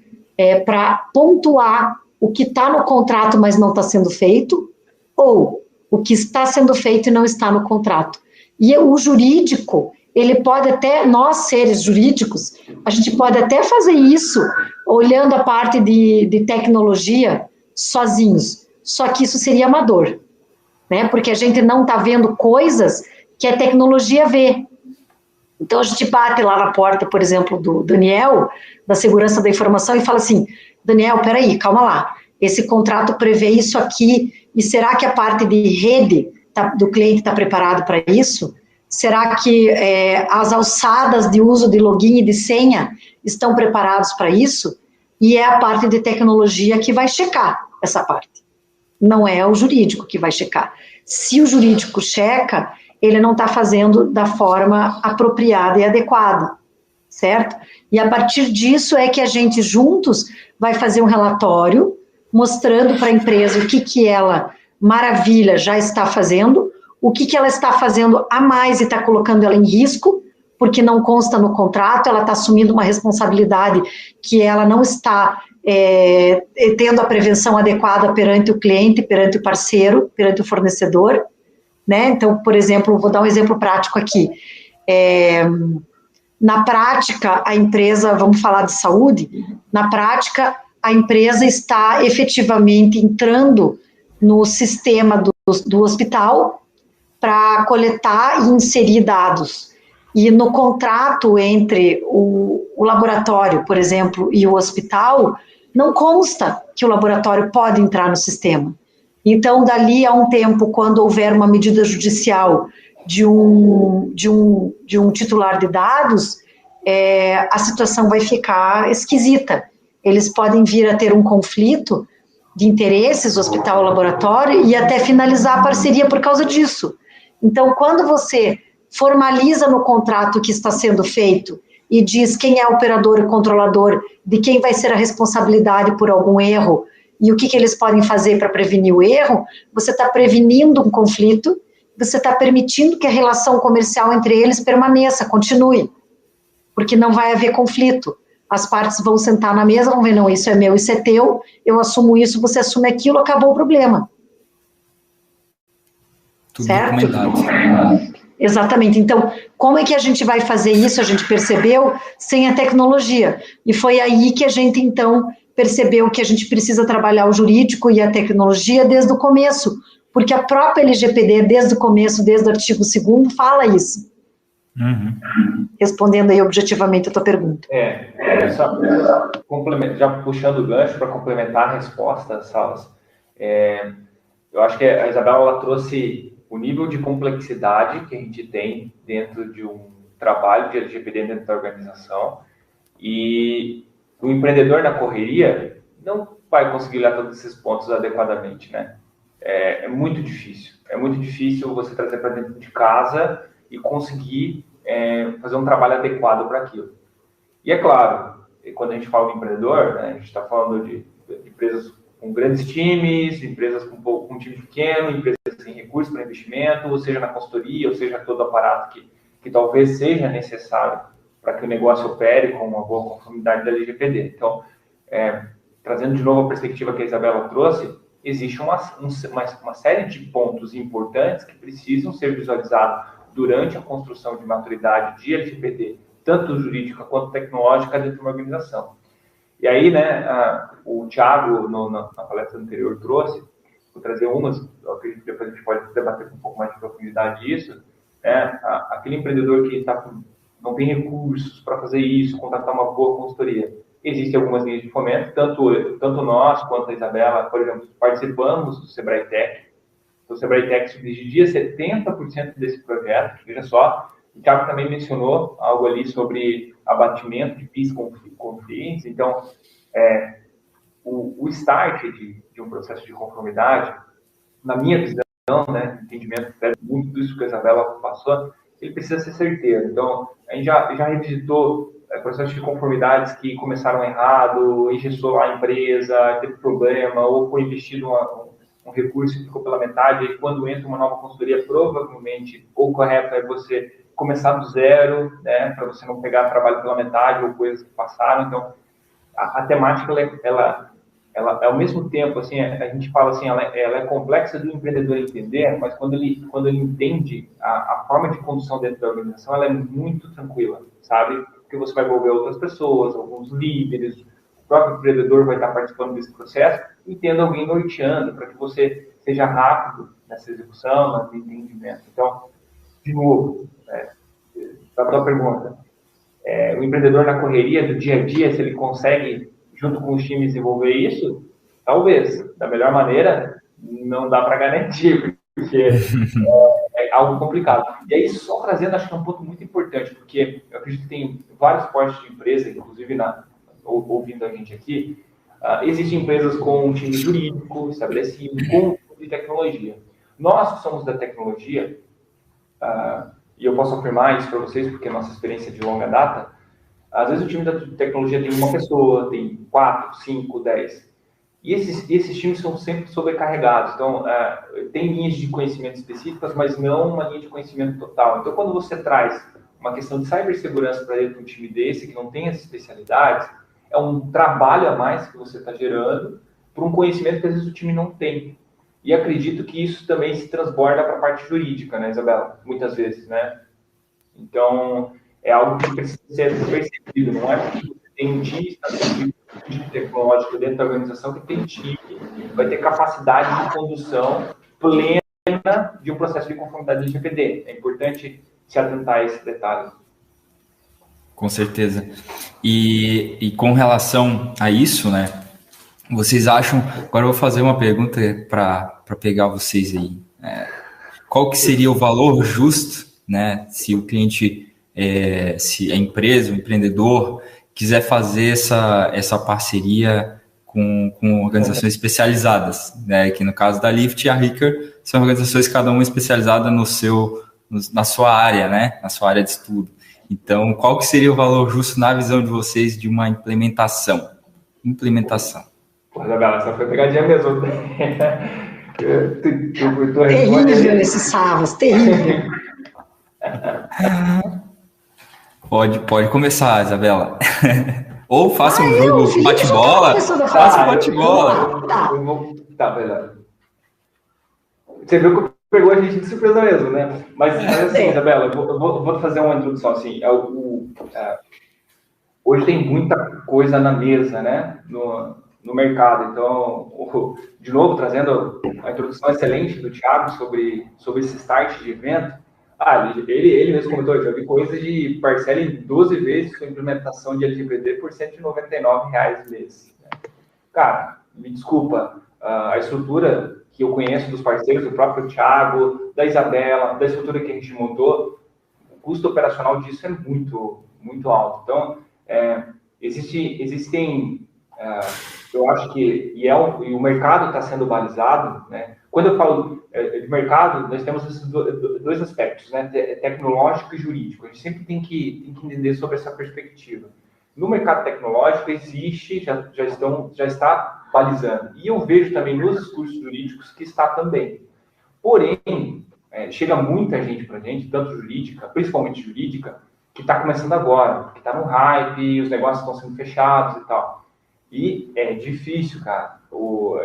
para pontuar o que está no contrato, mas não está sendo feito, ou o que está sendo feito e não está no contrato. E o jurídico, ele pode até, nós seres jurídicos, a gente pode até fazer isso olhando a parte de tecnologia sozinhos, só que isso seria amador, né? Porque a gente não está vendo coisas que a tecnologia vê. Então a gente bate lá na porta, por exemplo, do Daniel, da segurança da informação, e fala assim: Daniel, peraí, calma lá, esse contrato prevê isso aqui, e será que a parte de rede do cliente está preparado para isso? Será que as alçadas de uso de login e de senha estão preparados para isso? E é a parte de tecnologia que vai checar essa parte. Não é o jurídico que vai checar. Se o jurídico checa, ele não está fazendo da forma apropriada e adequada, certo? E a partir disso é que a gente juntos vai fazer um relatório mostrando para a empresa o que ela, maravilha, já está fazendo, o que ela está fazendo a mais e está colocando ela em risco, porque não consta no contrato, ela está assumindo uma responsabilidade que ela não está tendo a prevenção adequada perante o cliente, perante o parceiro, perante o fornecedor, né? Então, por exemplo, vou dar um exemplo prático aqui. Na prática, a empresa, vamos falar de saúde, na prática, a empresa está efetivamente entrando no sistema do hospital para coletar e inserir dados. E no contrato entre o laboratório, por exemplo, e o hospital, não consta que o laboratório pode entrar no sistema. Então, dali a um tempo, quando houver uma medida judicial de um titular de dados, a situação vai ficar esquisita. Eles podem vir a ter um conflito de interesses, hospital ou laboratório, e até finalizar a parceria por causa disso. Então, quando você formaliza no contrato o que está sendo feito e diz quem é o operador e controlador, de quem vai ser a responsabilidade por algum erro e o que eles podem fazer para prevenir o erro, você está prevenindo um conflito, você está permitindo que a relação comercial entre eles permaneça, continue, porque não vai haver conflito. As partes vão sentar na mesa, vão ver, não, isso é meu, isso é teu, eu assumo isso, você assume aquilo, acabou o problema. Tudo certo? documentado. Exatamente. Então, como é que a gente vai fazer isso? A gente percebeu sem a tecnologia. E foi aí que a gente, então, percebeu que a gente precisa trabalhar o jurídico e a tecnologia desde o começo, porque a própria LGPD, desde o começo, desde o artigo 2º, fala isso. Respondendo aí objetivamente a tua pergunta. Só já puxando o gancho para complementar a resposta, Salas, eu acho que a Isabela ela trouxe o nível de complexidade que a gente tem dentro de um trabalho de LGPD dentro da organização, e o empreendedor na correria não vai conseguir olhar todos esses pontos adequadamente, né? É muito difícil você trazer para dentro de casa e conseguir fazer um trabalho adequado para aquilo. E é claro, quando a gente fala de empreendedor, né, a gente está falando de empresas com grandes times, empresas com um time pequeno, empresas sem recursos para investimento, ou seja na consultoria, ou seja todo aparato que talvez seja necessário para que o negócio opere com uma boa conformidade da LGPD. Então, trazendo de novo a perspectiva que a Isabela trouxe, existe uma série de pontos importantes que precisam ser visualizados durante a construção de maturidade de LGPD, tanto jurídica quanto tecnológica dentro de uma organização. E aí, né, o Thiago, na palestra anterior, trouxe, vou trazer umas, eu acredito que depois a gente pode debater com um pouco mais de profundidade isso, né, aquele empreendedor que não tem recursos para fazer isso, contratar uma boa consultoria. Existem algumas linhas de fomento, tanto nós quanto a Isabela, por exemplo, participamos do Sebrae Tech. Então, o Sebrae Tech subsidia 70% desse projeto. Veja só, o Thiago também mencionou algo ali sobre abatimento de PIS com FIIs. Então, o start de um processo de conformidade, na minha visão, né, entendimento muito disso que a Isabela passou, ele precisa ser certeiro. Então, a gente já revisitou processos de conformidades que começaram errado, engessou lá a empresa, teve problema, ou foi investido um recurso que ficou pela metade, e quando entra uma nova consultoria, provavelmente o correto é você começar do zero, né, para você não pegar trabalho pela metade ou coisas que passaram. Então, a temática, ela ao mesmo tempo, assim, a gente fala assim, ela é complexa do empreendedor entender, mas quando ele entende a forma de condução dentro da organização, ela é muito tranquila, sabe? Porque você vai envolver outras pessoas, alguns líderes, o próprio empreendedor vai estar participando desse processo e tendo alguém norteando para que você seja rápido nessa execução, no entendimento. Então, de novo, para a tua pergunta, o empreendedor na correria do dia a dia, se ele consegue, junto com os times, desenvolver isso, talvez, da melhor maneira, não dá para garantir, porque é algo complicado. E aí, só trazendo, acho que é um ponto muito importante, porque eu acredito que tem vários portes de empresa, inclusive ouvindo a gente aqui, existem empresas com um time jurídico estabelecido, com um time de tecnologia. Nós que somos da tecnologia, e eu posso afirmar isso para vocês, porque é nossa experiência de longa data, às vezes o time da tecnologia tem uma pessoa, tem 4, 5, 10. E esses times são sempre sobrecarregados. Então, tem linhas de conhecimento específicas, mas não uma linha de conhecimento total. Então, quando você traz uma questão de cibersegurança para dentro de um time desse, que não tem as especialidades, é um trabalho a mais que você está gerando por um conhecimento que às vezes o time não tem. E acredito que isso também se transborda para a parte jurídica, né, Isabela? Muitas vezes, né? Então, é algo que precisa ser percebido. Não é porque você tem um time tecnológico dentro da organização que tem time, vai ter capacidade de condução plena de um processo de conformidade do LGPD. É importante se atentar a esse detalhe. Com certeza. E com relação a isso, né? Vocês acham... Agora eu vou fazer uma pergunta para pegar vocês aí. Qual que seria o valor justo, né? Se o cliente, se a empresa, o empreendedor, quiser fazer essa parceria com organizações especializadas, né? Que no caso da Lift e a Ricker são organizações cada uma especializada na sua área, né? Na sua área de estudo. Então, qual que seria o valor justo na visão de vocês de uma implementação? Pô, Isabela, essa foi pegadinha mesmo. Terrível esse Savas, terrível. Pode começar, Isabela. Ou faça um jogo bate-bola. Faça um bate-bola. Tá, beleza. Você viu que eu pegou a gente de surpresa mesmo, né? Mas assim, Isabela, eu vou fazer uma introdução, assim, hoje tem muita coisa na mesa, né, no mercado, então, de novo, trazendo a introdução excelente do Thiago sobre esse start de evento, ele mesmo comentou, já vi coisa de parcela em 12 vezes com implementação de LGPD por R$ 199 mês. Cara, me desculpa, a estrutura que eu conheço dos parceiros, do próprio Thiago, da Isabela, da estrutura que a gente montou, o custo operacional disso é muito, muito alto. Então, existem, eu acho que, e o mercado está sendo balizado, né? Quando eu falo de mercado, nós temos esses dois aspectos, né? Tecnológico e jurídico. A gente sempre tem que entender sobre essa perspectiva. No mercado tecnológico existe, já está balizando. E eu vejo também nos discursos jurídicos que está também. Porém, chega muita gente para a gente, tanto jurídica, principalmente jurídica, que está começando agora, que está no hype, os negócios estão sendo fechados e tal. E é difícil, cara.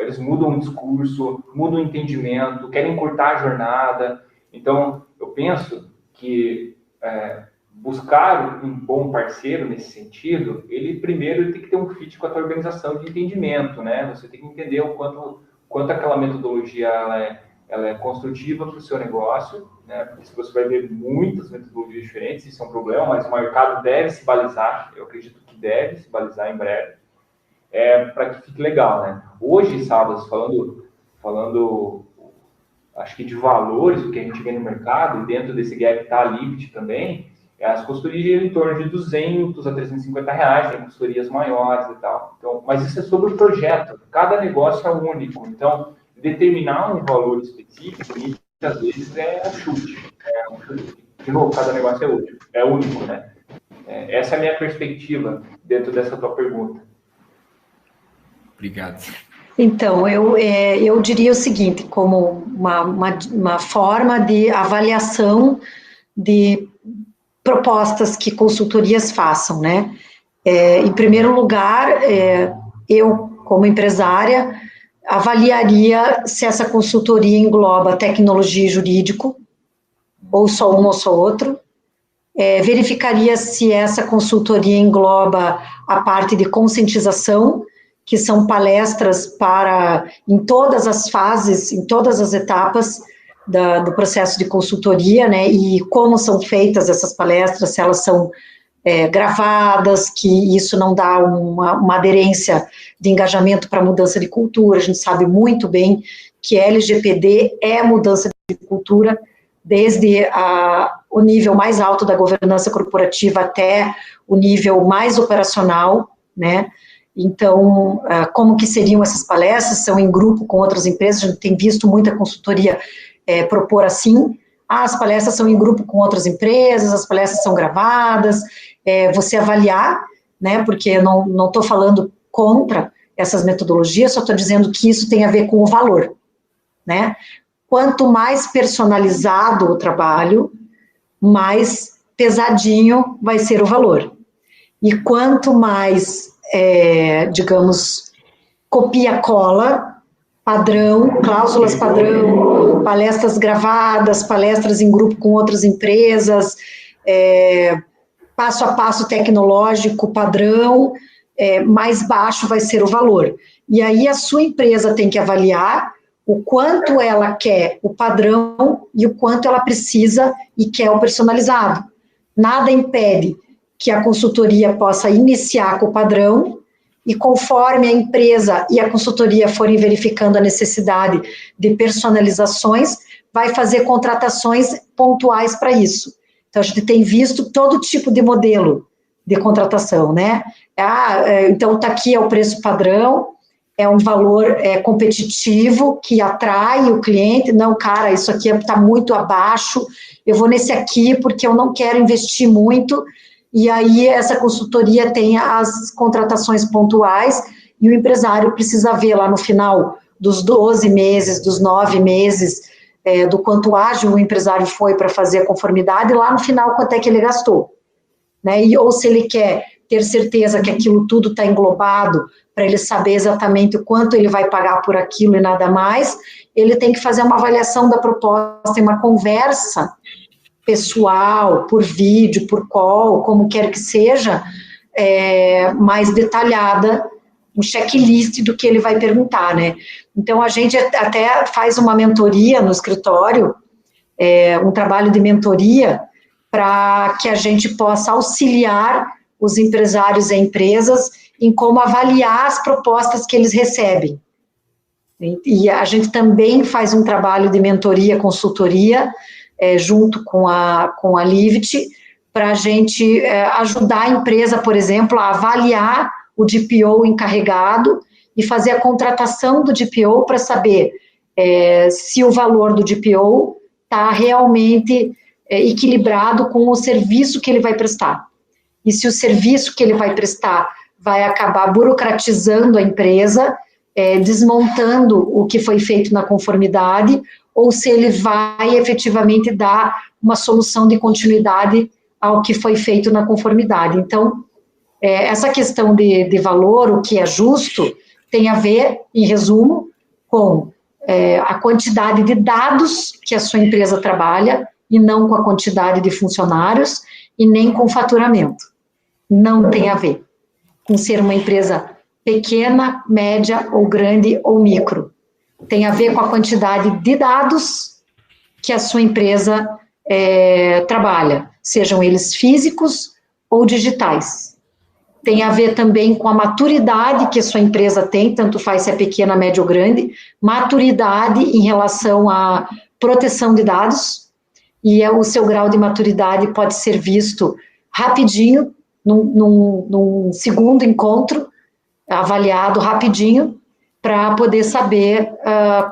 Eles mudam o discurso, mudam o entendimento, querem cortar a jornada. Então, eu penso que buscar um bom parceiro nesse sentido, ele primeiro tem que ter um fit com a tua organização de entendimento, né? Você tem que entender o quanto aquela metodologia ela é construtiva para o seu negócio, né? Porque se você vai ver muitas metodologias diferentes, isso é um problema, mas o mercado deve se balizar, eu acredito que deve se balizar em breve, para que fique legal, né? Hoje, Sábados, falando acho que de valores, o que a gente vê no mercado, e dentro desse gap está a Lift também, as consultorias giram em torno de 200 a 350 reais, tem consultorias maiores e tal. Então, mas isso é sobre o projeto, cada negócio é único, então determinar um valor específico, muitas vezes é um chute. De novo, cada negócio é único, né? Essa é a minha perspectiva dentro dessa tua pergunta. Obrigado. Então, eu diria o seguinte, como uma forma de avaliação de propostas que consultorias façam, né? Em primeiro lugar, eu, como empresária, avaliaria se essa consultoria engloba tecnologia e jurídico, ou só um ou só outro. Verificaria se essa consultoria engloba a parte de conscientização, que são palestras em todas as fases, em todas as etapas do processo de consultoria, né, e como são feitas essas palestras, se elas são gravadas, que isso não dá uma aderência de engajamento para mudança de cultura. A gente sabe muito bem que LGPD é mudança de cultura, desde o nível mais alto da governança corporativa até o nível mais operacional, né? Então, como que seriam essas palestras? São em grupo com outras empresas, a gente tem visto muita consultoria propor assim, as palestras são em grupo com outras empresas, as palestras são gravadas, você avaliar, né, porque eu não estou falando contra essas metodologias, só estou dizendo que isso tem a ver com o valor, né? Quanto mais personalizado o trabalho, mais pesadinho vai ser o valor. E quanto mais, digamos, copia-cola, padrão, cláusulas padrão, palestras gravadas, palestras em grupo com outras empresas, passo a passo tecnológico padrão, mais baixo vai ser o valor. E aí a sua empresa tem que avaliar o quanto ela quer o padrão e o quanto ela precisa e quer o personalizado. Nada impede que a consultoria possa iniciar com o padrão e conforme a empresa e a consultoria forem verificando a necessidade de personalizações, vai fazer contratações pontuais para isso. Então, a gente tem visto todo tipo de modelo de contratação, né? Então, está aqui o preço padrão, é um valor competitivo que atrai o cliente. Não, cara, isso aqui está muito abaixo, eu vou nesse aqui porque eu não quero investir muito. E aí essa consultoria tem as contratações pontuais e o empresário precisa ver lá no final dos 12 meses, dos 9 meses, do quanto ágil o empresário foi para fazer a conformidade, e lá no final quanto é que ele gastou, né? Ou se ele quer ter certeza que aquilo tudo está englobado, para ele saber exatamente o quanto ele vai pagar por aquilo e nada mais, ele tem que fazer uma avaliação da proposta e uma conversa pessoal, por vídeo, por call, como quer que seja, mais detalhada, um checklist do que ele vai perguntar, né? Então, a gente até faz uma mentoria no escritório, um trabalho de mentoria, para que a gente possa auxiliar os empresários e empresas em como avaliar as propostas que eles recebem. E a gente também faz um trabalho de mentoria, consultoria, junto com a Livit, para a gente ajudar a empresa, por exemplo, a avaliar o DPO encarregado e fazer a contratação do DPO para saber se o valor do DPO está realmente equilibrado com o serviço que ele vai prestar. E se o serviço que ele vai prestar vai acabar burocratizando a empresa, desmontando o que foi feito na conformidade, ou se ele vai efetivamente dar uma solução de continuidade ao que foi feito na conformidade. Então, essa questão de valor, o que é justo, tem a ver, em resumo, com a quantidade de dados que a sua empresa trabalha, e não com a quantidade de funcionários, e nem com faturamento. Não tem a ver com ser uma empresa pequena, média, ou grande, ou micro. Tem a ver com a quantidade de dados que a sua empresa trabalha, sejam eles físicos ou digitais. Tem a ver também com a maturidade que a sua empresa tem, tanto faz se é pequena, média ou grande, maturidade em relação à proteção de dados, e o seu grau de maturidade pode ser visto rapidinho, num segundo encontro, avaliado rapidinho, para poder saber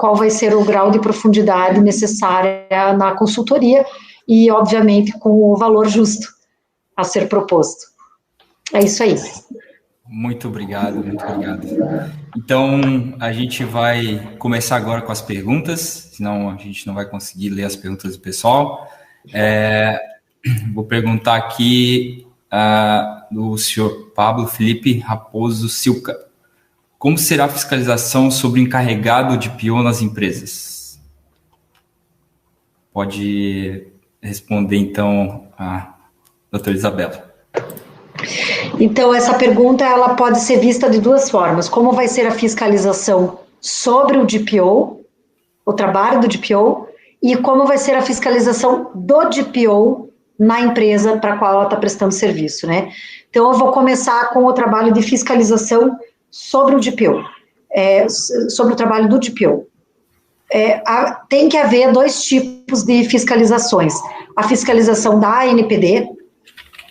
qual vai ser o grau de profundidade necessária na consultoria e, obviamente, com o valor justo a ser proposto. É isso aí. Muito obrigado, muito obrigado. Então, a gente vai começar agora com as perguntas, senão a gente não vai conseguir ler as perguntas do pessoal. Vou perguntar aqui do senhor Pablo Felipe Raposo Silca. Como será a fiscalização sobre o encarregado de PO nas empresas? Pode responder, então, a doutora Isabela. Então, essa pergunta ela pode ser vista de duas formas. Como vai ser a fiscalização sobre o DPO, o trabalho do DPO, e como vai ser a fiscalização do DPO na empresa para a qual ela está prestando serviço, né? Então, eu vou começar com o trabalho de fiscalização sobre o DPO, sobre o trabalho do DPO. Tem que haver dois tipos de fiscalizações. A fiscalização da ANPD,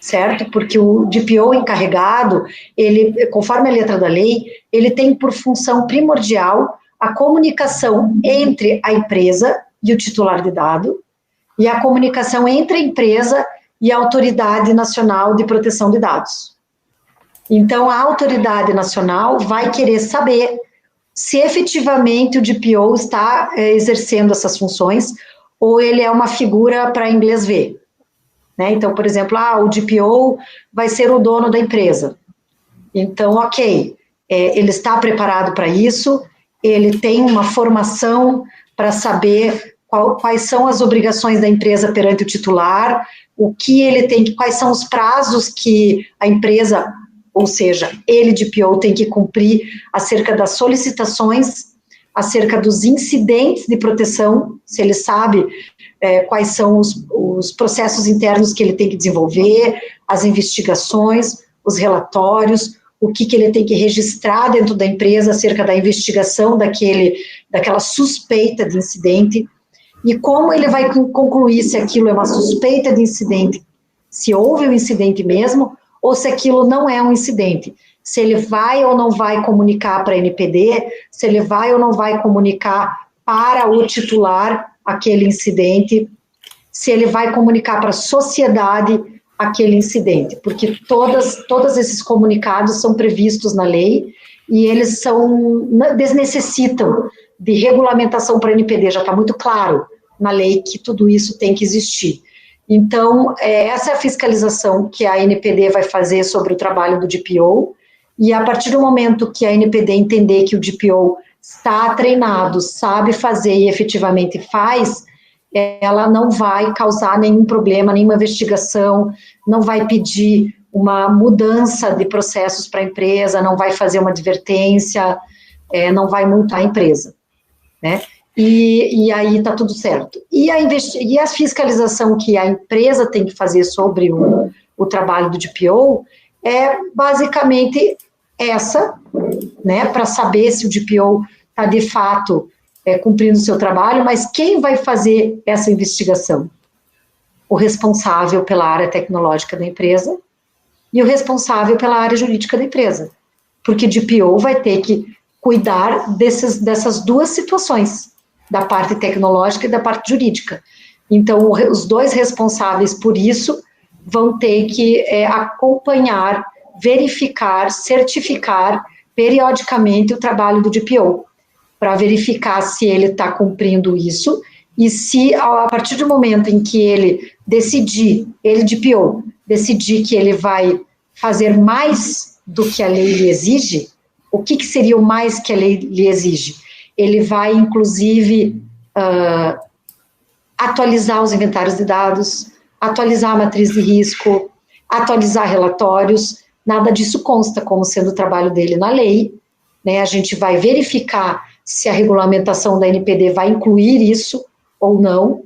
certo? Porque o DPO encarregado, ele, conforme a letra da lei, ele tem por função primordial a comunicação entre a empresa e o titular de dado, e a comunicação entre a empresa e a Autoridade Nacional de Proteção de Dados. Então, a Autoridade Nacional vai querer saber se efetivamente o DPO está exercendo essas funções, ou ele é uma figura para inglês ver. Né? Então, por exemplo, o DPO vai ser o dono da empresa. Então, ok, ele está preparado para isso, ele tem uma formação para saber quais são as obrigações da empresa perante o titular, o que ele tem, quais são os prazos que a empresa, ou seja, ele, DPO, tem que cumprir acerca das solicitações, acerca dos incidentes de proteção, se ele sabe quais são os processos internos que ele tem que desenvolver, as investigações, os relatórios, o que ele tem que registrar dentro da empresa acerca da investigação daquela suspeita de incidente, e como ele vai concluir se aquilo é uma suspeita de incidente, se houve um incidente mesmo, ou se aquilo não é um incidente, se ele vai ou não vai comunicar para a NPD, se ele vai ou não vai comunicar para o titular aquele incidente, se ele vai comunicar para a sociedade aquele incidente, porque todos esses comunicados são previstos na lei e eles necessitam de regulamentação para a NPD, já está muito claro na lei que tudo isso tem que existir. Então, essa é a fiscalização que a NPD vai fazer sobre o trabalho do DPO, e a partir do momento que a NPD entender que o DPO está treinado, sabe fazer e efetivamente faz, ela não vai causar nenhum problema, nenhuma investigação, não vai pedir uma mudança de processos para a empresa, não vai fazer uma advertência, não vai multar a empresa, né? E aí está tudo certo. E a fiscalização que a empresa tem que fazer sobre o trabalho do DPO é basicamente essa, né, para saber se o DPO está de fato cumprindo o seu trabalho, mas quem vai fazer essa investigação? O responsável pela área tecnológica da empresa e o responsável pela área jurídica da empresa, porque o DPO vai ter que cuidar dessas duas situações, da parte tecnológica e da parte jurídica. Então, os dois responsáveis por isso vão ter que acompanhar, verificar, certificar periodicamente o trabalho do DPO, para verificar se ele está cumprindo isso, e se, a partir do momento em que ele DPO, decidir que ele vai fazer mais do que a lei lhe exige, o que seria o mais que a lei lhe exige? Ele vai, inclusive, atualizar os inventários de dados, atualizar a matriz de risco, atualizar relatórios, nada disso consta como sendo o trabalho dele na lei, né? A gente vai verificar se a regulamentação da NPD vai incluir isso ou não.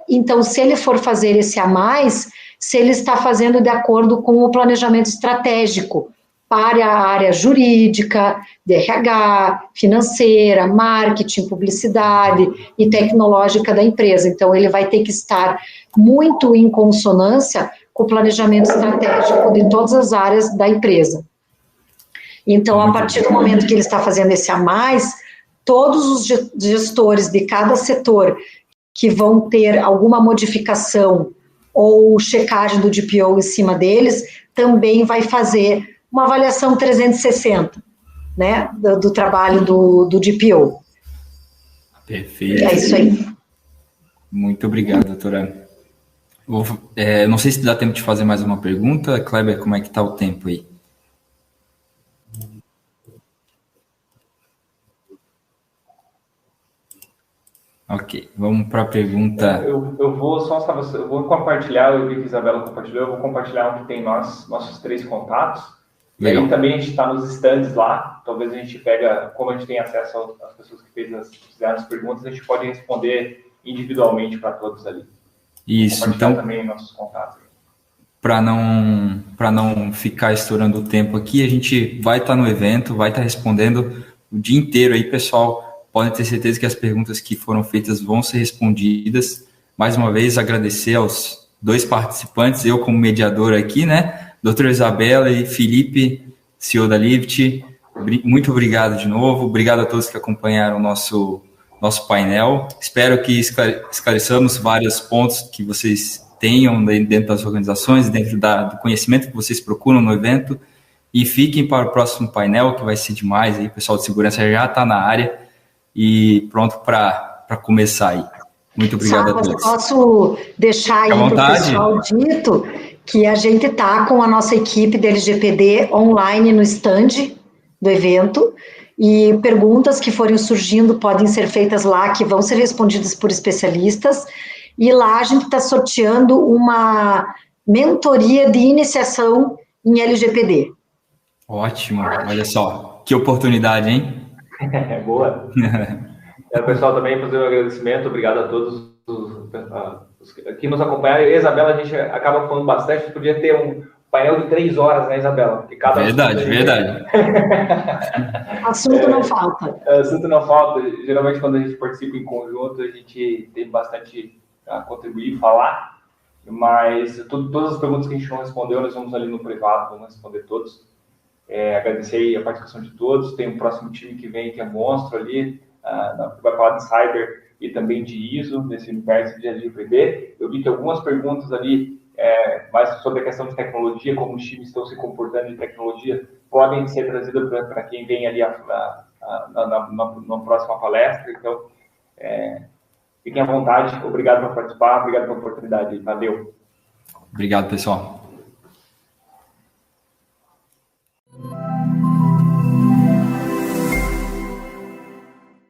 Então, se ele for fazer esse a mais, se ele está fazendo de acordo com o planejamento estratégico para a área jurídica, RH, financeira, marketing, publicidade e tecnológica da empresa. Então, ele vai ter que estar muito em consonância com o planejamento estratégico de todas as áreas da empresa. Então, a partir do momento que ele está fazendo esse a mais, todos os gestores de cada setor que vão ter alguma modificação ou checagem do DPO em cima deles, também vai fazer uma avaliação 360, né, do trabalho do DPO. Perfeito. É isso aí. Muito obrigado, doutora. Não sei se dá tempo de fazer mais uma pergunta. Kleber, como é que está o tempo aí? Ok, vamos para a pergunta. Eu vou compartilhar, eu vi que a Isabela compartilhou, eu vou compartilhar onde tem nossos 3 contatos. Legal. E aí também a gente está nos stands lá, talvez a gente pega, como a gente tem acesso às pessoas que fizeram as perguntas, a gente pode responder individualmente para todos ali. Isso, então, também nossos contatos. Para não ficar estourando o tempo aqui, a gente vai estar no evento, vai estar respondendo o dia inteiro aí, pessoal. Podem ter certeza que as perguntas que foram feitas vão ser respondidas. Mais uma vez, agradecer aos 2 participantes, eu como mediador aqui, né? Doutora Isabela e Felipe, CEO da Lift. Muito obrigado de novo. Obrigado a todos que acompanharam o nosso painel. Espero que esclareçamos vários pontos que vocês tenham dentro das organizações, dentro do conhecimento que vocês procuram no evento. E fiquem para o próximo painel, que vai ser demais. Aí, o pessoal de segurança já está na área e pronto para começar aí. Muito obrigado a todos. Posso deixar aí para o pessoal dito que a gente está com a nossa equipe da LGPD online no stand do evento, e perguntas que forem surgindo podem ser feitas lá, que vão ser respondidas por especialistas, e lá a gente está sorteando uma mentoria de iniciação em LGPD. Ótimo, olha só, que oportunidade, hein? Boa. Pessoal, também fazer um agradecimento, obrigado a todos os que nos acompanharam. E, Isabela, a gente acaba falando bastante, podia ter um painel de 3 horas, né, Isabela? Verdade. Assunto não falta. Assunto não falta. Geralmente, quando a gente participa em conjunto, a gente tem bastante a contribuir e falar, mas todas as perguntas que a gente não respondeu, nós vamos ali no privado, vamos responder todos. Agradecer aí a participação de todos. Tem um próximo time que vem, que é monstro ali, que vai falar de cyber e também de ISO, nesse universo de LGPD. Eu vi que algumas perguntas ali, mais sobre a questão de tecnologia, como os times estão se comportando em tecnologia, podem ser trazidas para quem vem ali na próxima palestra. Então, Fiquem à vontade. Obrigado por participar. Obrigado pela oportunidade. Valeu. Obrigado, pessoal.